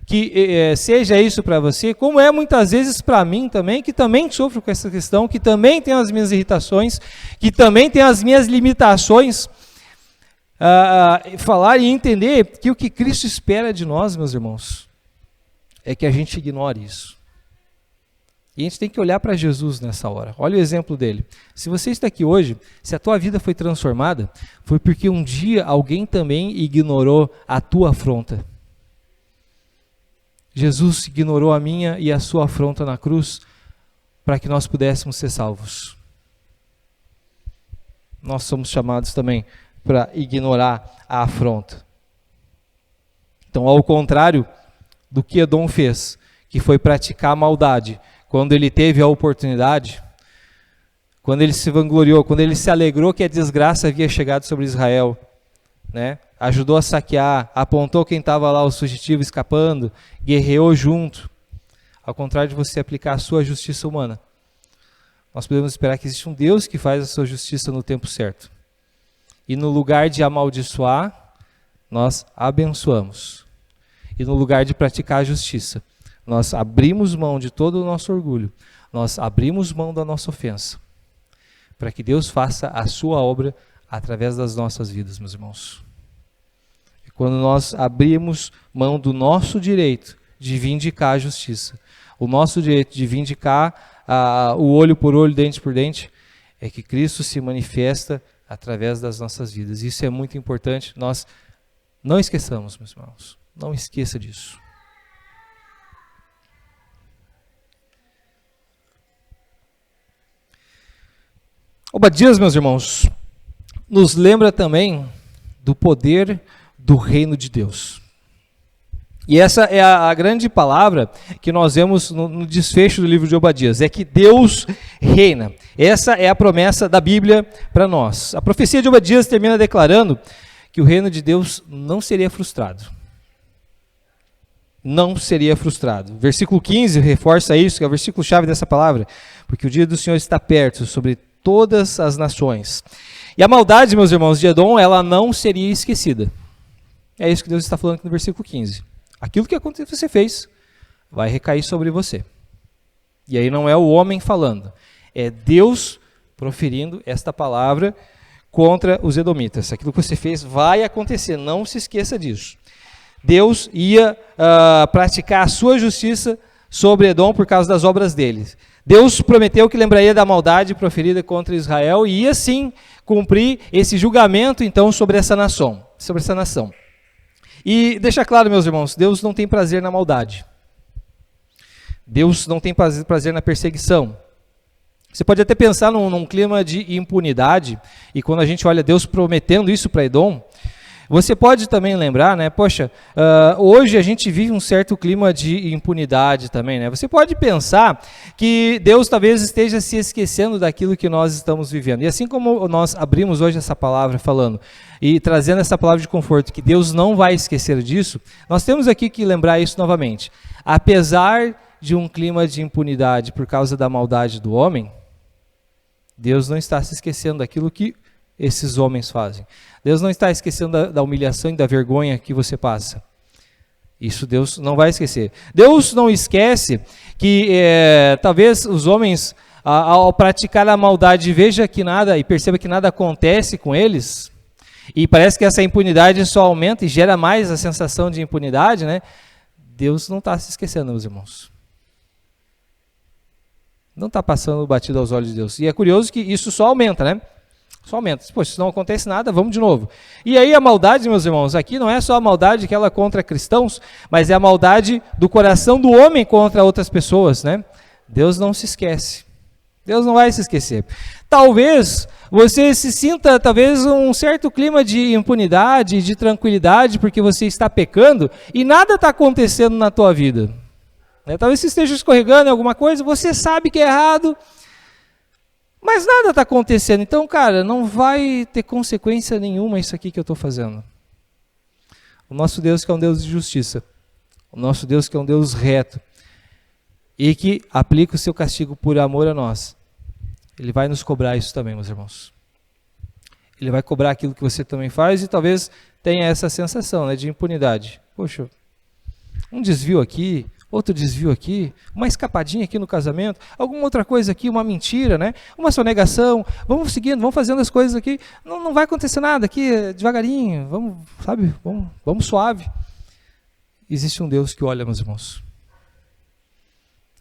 que seja isso para você, como é muitas vezes para mim também, que também sofro com essa questão, que também tenho as minhas irritações, que também tenho as minhas limitações, falar e entender que o que Cristo espera de nós, meus irmãos, é que a gente ignore isso. E a gente tem que olhar para Jesus nessa hora. Olha o exemplo dele. Se você está aqui hoje, se a tua vida foi transformada, foi porque um dia alguém também ignorou a tua afronta. Jesus ignorou a minha e a sua afronta na cruz para que nós pudéssemos ser salvos. Nós somos chamados também para ignorar a afronta. Então, ao contrário do que Edom fez, que foi praticar a maldade, quando ele teve a oportunidade, quando ele se vangloriou, quando ele se alegrou que a desgraça havia chegado sobre Israel, né? Ajudou a saquear, apontou quem estava lá, os fugitivos escapando, guerreou junto. Ao contrário de você aplicar a sua justiça humana, nós podemos esperar que existe um Deus que faz a sua justiça no tempo certo. E no lugar de amaldiçoar, nós abençoamos. E no lugar de praticar a justiça, nós abrimos mão de todo o nosso orgulho, nós abrimos mão da nossa ofensa, para que Deus faça a sua obra através das nossas vidas, meus irmãos. É quando nós abrimos mão do nosso direito de vindicar a justiça, o nosso direito de vindicar o olho por olho, dente por dente, é que Cristo se manifesta através das nossas vidas. Isso é muito importante, nós não esqueçamos, meus irmãos, não esqueça disso. Obadias, meus irmãos, nos lembra também do poder do reino de Deus. E essa é a grande palavra que nós vemos no desfecho do livro de Obadias, é que Deus reina. Essa é a promessa da Bíblia para nós. A profecia de Obadias termina declarando que o reino de Deus não seria frustrado. Não seria frustrado. Versículo 15 reforça isso, que é o versículo-chave dessa palavra, porque o dia do Senhor está perto sobre todas as nações. E a maldade, meus irmãos, de Edom, ela não seria esquecida. É isso que Deus está falando aqui no versículo 15. Aquilo que você fez vai recair sobre você. E aí não é o homem falando, é Deus proferindo esta palavra contra os edomitas. Aquilo que você fez vai acontecer, não se esqueça disso. Deus ia praticar a sua justiça sobre Edom por causa das obras deles. Deus prometeu que lembraria da maldade proferida contra Israel e ia sim cumprir esse julgamento então sobre essa nação. E deixa claro, meus irmãos, Deus não tem prazer na maldade. Deus não tem prazer na perseguição. Você pode até pensar num clima de impunidade, e quando a gente olha Deus prometendo isso para Edom, você pode também lembrar, né? Poxa, hoje a gente vive um certo clima de impunidade também, né? Você pode pensar que Deus talvez esteja se esquecendo daquilo que nós estamos vivendo. E assim como nós abrimos hoje essa palavra falando e trazendo essa palavra de conforto, que Deus não vai esquecer disso, nós temos aqui que lembrar isso novamente. Apesar de um clima de impunidade por causa da maldade do homem, Deus não está se esquecendo daquilo que esses homens fazem. Deus não está esquecendo da humilhação e da vergonha que você passa. Isso Deus não vai esquecer. Deus não esquece que talvez os homens, ao praticar a maldade, veja que nada e perceba que nada acontece com eles, e parece que essa impunidade só aumenta e gera mais a sensação de impunidade, né? Deus não está se esquecendo, meus irmãos. Não está passando batido aos olhos de Deus. E é curioso que isso só aumenta, né? Só aumenta. Poxa, se não acontece nada, vamos de novo. E aí a maldade, meus irmãos, aqui não é só a maldade que ela contra cristãos, mas é a maldade do coração do homem contra outras pessoas, né? Deus não se esquece. Deus não vai se esquecer. Talvez você se sinta, um certo clima de impunidade, de tranquilidade, porque você está pecando e nada está acontecendo na tua vida. Talvez você esteja escorregando em alguma coisa, você sabe que é errado, mas nada está acontecendo. Então, cara, não vai ter consequência nenhuma isso aqui que eu estou fazendo. O nosso Deus que é um Deus de justiça. O nosso Deus que é um Deus reto. E que aplica o seu castigo por amor a nós. Ele vai nos cobrar isso também, meus irmãos. Ele vai cobrar aquilo que você também faz e talvez tenha essa sensação, né, de impunidade. Poxa, um desvio aqui, outro desvio aqui, uma escapadinha aqui no casamento, alguma outra coisa aqui, uma mentira, né? Uma sonegação, vamos seguindo, vamos fazendo as coisas aqui, não vai acontecer nada aqui, devagarinho, vamos suave. Existe um Deus que olha, meus irmãos.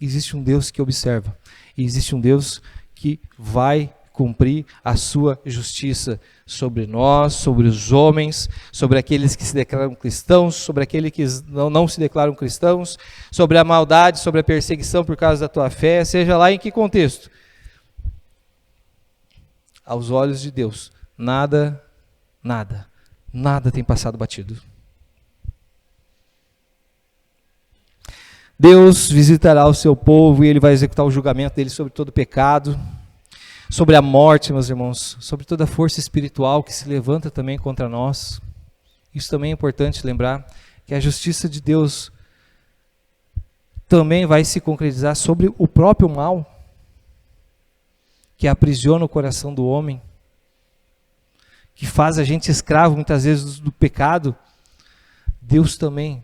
Existe um Deus que observa. E existe um Deus que vai cumprir a sua justiça sobre nós, sobre os homens, sobre aqueles que se declaram cristãos, sobre aqueles que não se declaram cristãos, sobre a maldade, sobre a perseguição por causa da tua fé, seja lá em que contexto. Aos olhos de Deus, nada tem passado batido. Deus visitará o seu povo e ele vai executar o julgamento dele sobre todo pecado, sobre a morte, meus irmãos, sobre toda a força espiritual que se levanta também contra nós. Isso também é importante lembrar, que a justiça de Deus também vai se concretizar sobre o próprio mal, que aprisiona o coração do homem, que faz a gente escravo muitas vezes do pecado. Deus também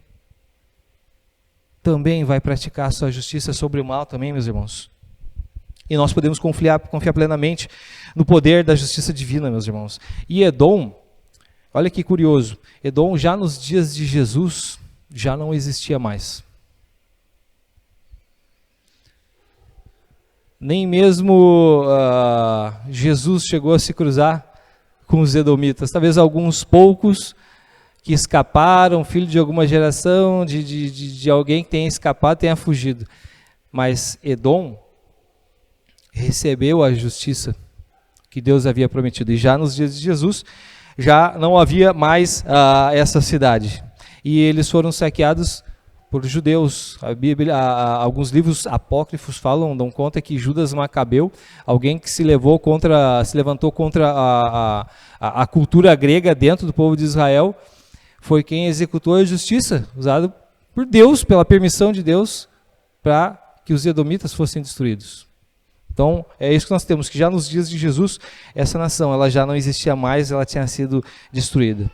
vai praticar a sua justiça sobre o mal também, meus irmãos. E nós podemos confiar plenamente no poder da justiça divina, meus irmãos. E Edom, olha que curioso, Edom já nos dias de Jesus já não existia mais. Nem mesmo Jesus chegou a se cruzar com os edomitas. Talvez alguns poucos que escaparam, filho de alguma geração, de alguém que tenha escapado, tenha fugido. Mas Edom recebeu a justiça que Deus havia prometido. E já nos dias de Jesus, já não havia mais essa cidade. E eles foram saqueados por judeus. A Bíblia, alguns livros apócrifos dão conta que Judas Macabeu, alguém que se levantou contra a cultura grega dentro do povo de Israel, foi quem executou a justiça, usada por Deus, pela permissão de Deus, para que os edomitas fossem destruídos. Então, é isso que nós temos, que já nos dias de Jesus, essa nação, ela já não existia mais, ela tinha sido destruída.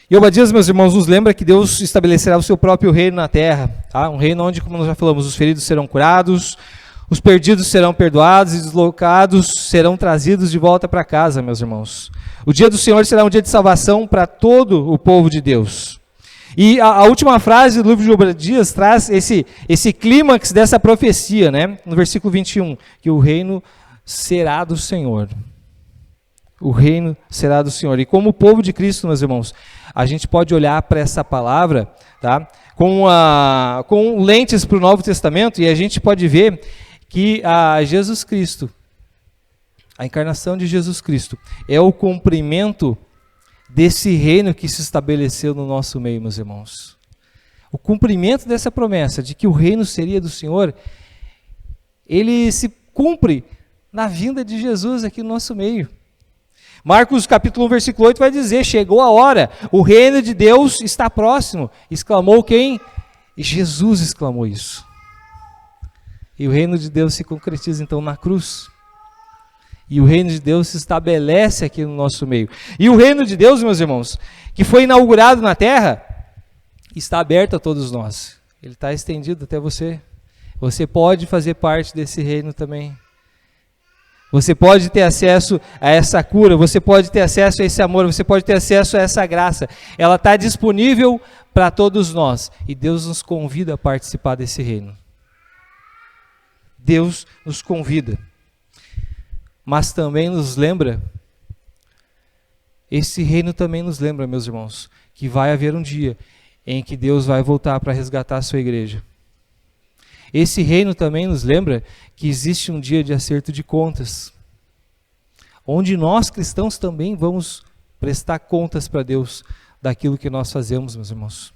E Obadias, meus irmãos, nos lembra que Deus estabelecerá o seu próprio reino na terra, tá? Um reino onde, como nós já falamos, os feridos serão curados, os perdidos serão perdoados e deslocados serão trazidos de volta para casa, meus irmãos. O dia do Senhor será um dia de salvação para todo o povo de Deus. E a última frase do livro de Obadias traz esse clímax dessa profecia, né? No versículo 21, que o reino será do Senhor. O reino será do Senhor. E como povo de Cristo, meus irmãos, a gente pode olhar para essa palavra, tá? Com lentes para o Novo Testamento, e a gente pode ver que Jesus Cristo, a encarnação de Jesus Cristo, é o cumprimento desse reino que se estabeleceu no nosso meio, meus irmãos. O cumprimento dessa promessa de que o reino seria do Senhor, ele se cumpre na vinda de Jesus aqui no nosso meio. Marcos capítulo 1, versículo 8 vai dizer: chegou a hora, o reino de Deus está próximo. Exclamou quem? Jesus exclamou isso. E o reino de Deus se concretiza então na cruz. E o reino de Deus se estabelece aqui no nosso meio. E o reino de Deus, meus irmãos, que foi inaugurado na terra, está aberto a todos nós. Ele está estendido até você. Você pode fazer parte desse reino também. Você pode ter acesso a essa cura, você pode ter acesso a esse amor, você pode ter acesso a essa graça. Ela está disponível para todos nós. E Deus nos convida a participar desse reino. Deus nos convida. Mas também nos lembra, esse reino também nos lembra, meus irmãos, que vai haver um dia em que Deus vai voltar para resgatar a sua igreja. Esse reino também nos lembra que existe um dia de acerto de contas, onde nós cristãos também vamos prestar contas para Deus daquilo que nós fazemos, meus irmãos.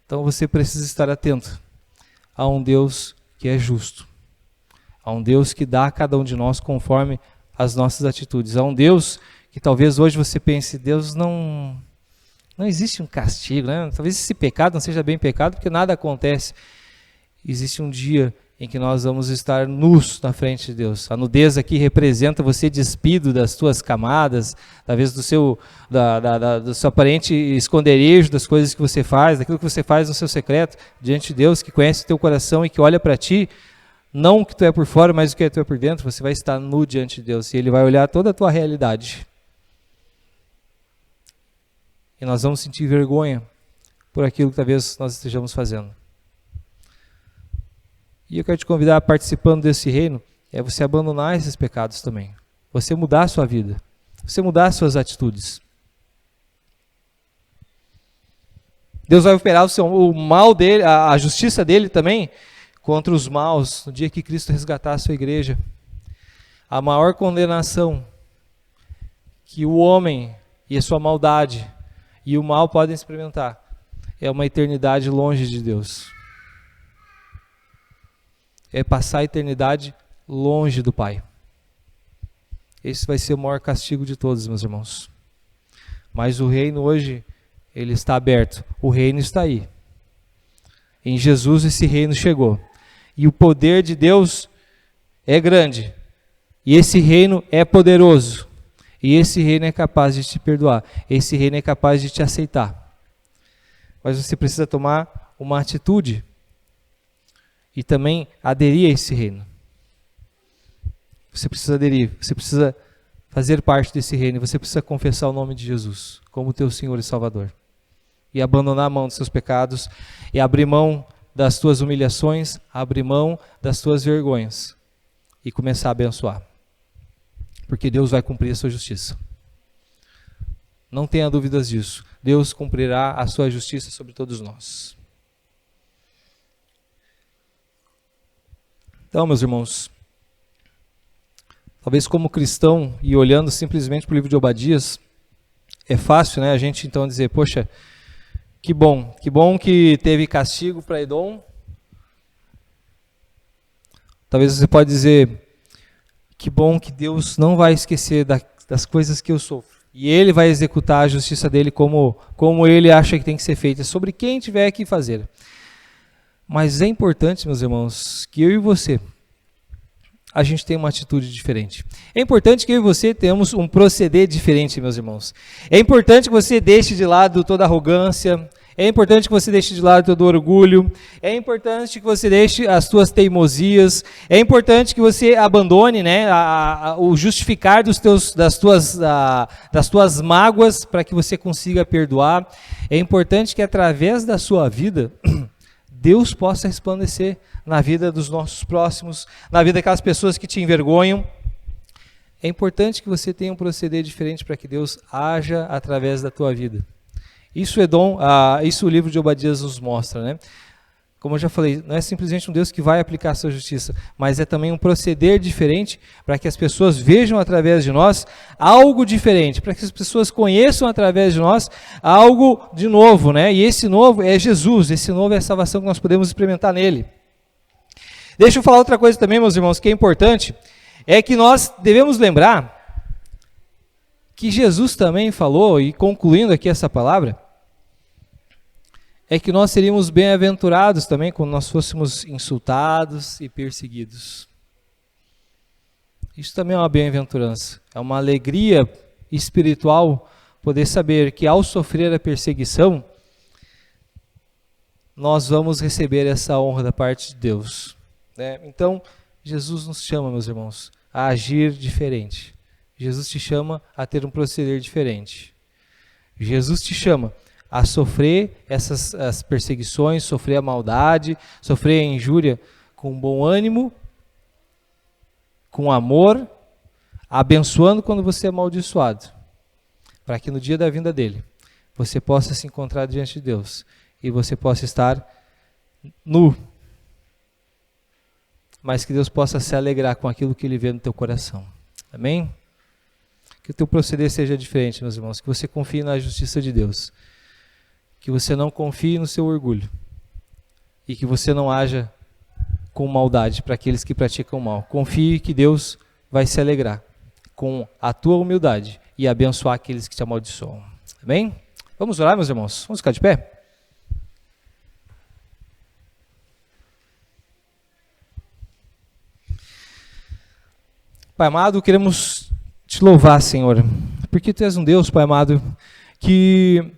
Então você precisa estar atento a um Deus que é justo. Há um Deus que dá a cada um de nós conforme as nossas atitudes. Há um Deus que talvez hoje você pense: Deus não existe um castigo, né? Talvez esse pecado não seja bem pecado, porque nada acontece. Existe um dia em que nós vamos estar nus na frente de Deus. A nudez aqui representa você despido das suas camadas, talvez do seu aparente esconderijo, das coisas que você faz, daquilo que você faz no seu secreto, diante de Deus, que conhece o teu coração e que olha para ti. Não o que tu é por fora, mas o que tu é por dentro. Você vai estar nu diante de Deus e Ele vai olhar toda a tua realidade. E nós vamos sentir vergonha por aquilo que talvez nós estejamos fazendo. E eu quero te convidar, participando desse reino, é você abandonar esses pecados também. Você mudar a sua vida. Você mudar as suas atitudes. Deus vai operar o mal dele, a justiça dele também, contra os maus, no dia que Cristo resgatar a sua igreja. A maior condenação que o homem e a sua maldade e o mal podem experimentar é uma eternidade longe de Deus. É passar a eternidade longe do Pai. Esse vai ser o maior castigo de todos, meus irmãos. Mas o reino hoje, ele está aberto. O reino está aí. Em Jesus esse reino chegou. E o poder de Deus é grande. E esse reino é poderoso. E esse reino é capaz de te perdoar. Esse reino é capaz de te aceitar. Mas você precisa tomar uma atitude. e também aderir a esse reino. Você precisa aderir, você precisa fazer parte desse reino, você precisa confessar o nome de Jesus como teu Senhor e Salvador. E abandonar a mão dos seus pecados, e abrir mão das tuas humilhações, abrir mão das tuas vergonhas, e começar a abençoar. Porque Deus vai cumprir a sua justiça. Não tenha dúvidas disso. Deus cumprirá a sua justiça sobre todos nós. Então, meus irmãos, talvez como cristão e olhando simplesmente para o livro de Obadias, é fácil, né, a gente então dizer, poxa, que bom que teve castigo para Edom. Talvez você pode dizer, que bom que Deus não vai esquecer das coisas que eu sofro. E Ele vai executar a justiça dele como Ele acha que tem que ser feita, sobre quem tiver que fazer. Mas é importante, meus irmãos, que eu e você, a gente tenha uma atitude diferente. É importante que eu e você tenhamos um proceder diferente, meus irmãos. É importante que você deixe de lado toda arrogância. É importante que você deixe de lado todo orgulho. É importante que você deixe as tuas teimosias. É importante que você abandone, né, o justificar das tuas mágoas para que você consiga perdoar. É importante que através da sua vida Deus possa resplandecer na vida dos nossos próximos, na vida daquelas pessoas que te envergonham. É importante que você tenha um proceder diferente para que Deus haja através da tua vida. Isso o livro de Obadias nos mostra, né? Como eu já falei, não é simplesmente um Deus que vai aplicar a sua justiça, mas é também um proceder diferente para que as pessoas vejam através de nós algo diferente, para que as pessoas conheçam através de nós algo de novo, né? E esse novo é Jesus, esse novo é a salvação que nós podemos experimentar nele. Deixa eu falar outra coisa também, meus irmãos, que é importante, é que nós devemos lembrar que Jesus também falou, e concluindo aqui essa palavra, é que nós seríamos bem-aventurados também quando nós fôssemos insultados e perseguidos. Isso também é uma bem-aventurança, é uma alegria espiritual poder saber que ao sofrer a perseguição, nós vamos receber essa honra da parte de Deus. Né? Então, Jesus nos chama, meus irmãos, a agir diferente. Jesus te chama a ter um proceder diferente. Jesus te chama a sofrer as perseguições, sofrer a maldade, sofrer a injúria com bom ânimo, com amor, abençoando quando você é amaldiçoado, para que no dia da vinda dele, você possa se encontrar diante de Deus e você possa estar nu, mas que Deus possa se alegrar com aquilo que Ele vê no teu coração. Amém? Que o teu proceder seja diferente, meus irmãos, que você confie na justiça de Deus, que você não confie no seu orgulho e que você não haja com maldade para aqueles que praticam mal. Confie que Deus vai se alegrar com a tua humildade e abençoar aqueles que te amaldiçoam. Amém? Vamos orar, meus irmãos? Vamos ficar de pé? Pai amado, queremos te louvar, Senhor, porque Tu és um Deus, Pai amado, que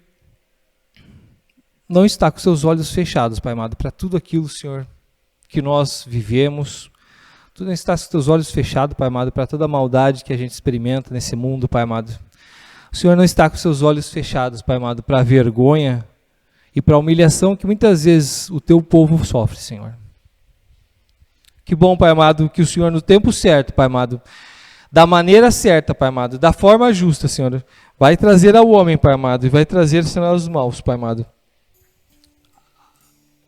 não está com seus olhos fechados, Pai amado, para tudo aquilo, Senhor, que nós vivemos. Tu não estás com teus olhos fechados, Pai amado, para toda a maldade que a gente experimenta nesse mundo, Pai amado. O Senhor não está com seus olhos fechados, Pai amado, para a vergonha e para a humilhação que muitas vezes o Teu povo sofre, Senhor. Que bom, Pai amado, que o Senhor no tempo certo, Pai amado, da maneira certa, Pai amado, da forma justa, Senhor, vai trazer ao homem, Pai amado, e vai trazer, Senhor, aos maus, Pai amado,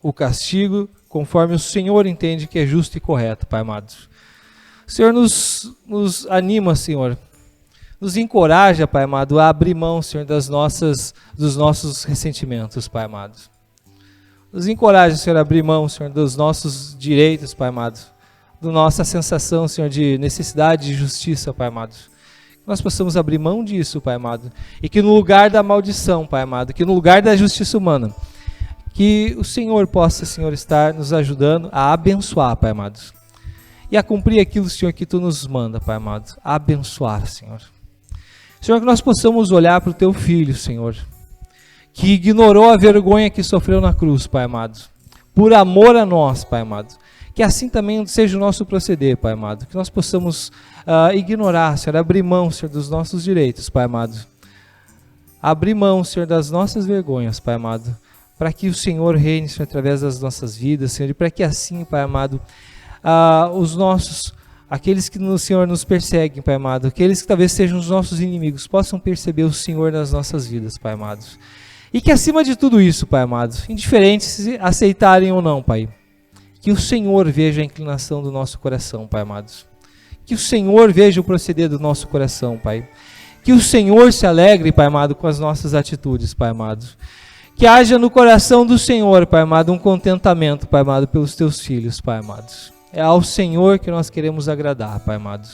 o castigo conforme o Senhor entende que é justo e correto, Pai amado. O Senhor nos anima, Senhor, nos encoraja, Pai amado, a abrir mão, Senhor, dos nossos ressentimentos, Pai amado. Nos encoraja, Senhor, a abrir mão, Senhor, dos nossos direitos, Pai amado, da nossa sensação, Senhor, de necessidade de justiça, Pai amado. Que nós possamos abrir mão disso, Pai amado, e que no lugar da maldição, Pai amado, que no lugar da justiça humana, que o Senhor possa, Senhor, estar nos ajudando a abençoar, Pai amado, e a cumprir aquilo, Senhor, que Tu nos manda, Pai amado, a abençoar, Senhor. Senhor, que nós possamos olhar para o Teu Filho, Senhor, que ignorou a vergonha que sofreu na cruz, Pai amado, por amor a nós, Pai amado, que assim também seja o nosso proceder, Pai amado, que nós possamos ignorar, Senhor, abrir mão, Senhor, dos nossos direitos, Pai amado, abrir mão, Senhor, das nossas vergonhas, Pai amado, para que o Senhor reine, Senhor, através das nossas vidas, Senhor, e para que assim, Pai amado, aqueles que no Senhor nos perseguem, Pai amado, aqueles que talvez sejam os nossos inimigos, possam perceber o Senhor nas nossas vidas, Pai amado. E que acima de tudo isso, Pai amado, indiferente se aceitarem ou não, Pai, que o Senhor veja a inclinação do nosso coração, Pai amado. Que o Senhor veja o proceder do nosso coração, Pai. Que o Senhor se alegre, Pai amado, com as nossas atitudes, Pai amado. Que haja no coração do Senhor, Pai amado, um contentamento, Pai amado, pelos teus filhos, Pai amado. É ao Senhor que nós queremos agradar, Pai amado.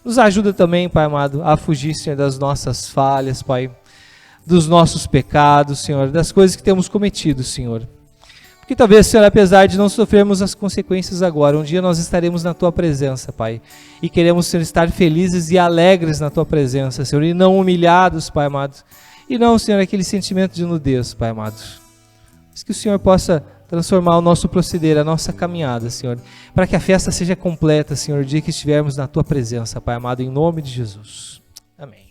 Nos ajuda também, Pai amado, a fugir, Senhor, das nossas falhas, Pai, dos nossos pecados, Senhor, das coisas que temos cometido, Senhor. Porque talvez, Senhor, apesar de não sofrermos as consequências agora, um dia nós estaremos na Tua presença, Pai. E queremos, Senhor, estar felizes e alegres na Tua presença, Senhor, e não humilhados, Pai amado. E não, Senhor, aquele sentimento de nudez, Pai amado. Mas que o Senhor possa transformar o nosso proceder, a nossa caminhada, Senhor, para que a festa seja completa, Senhor, o dia que estivermos na Tua presença, Pai amado, em nome de Jesus. Amém.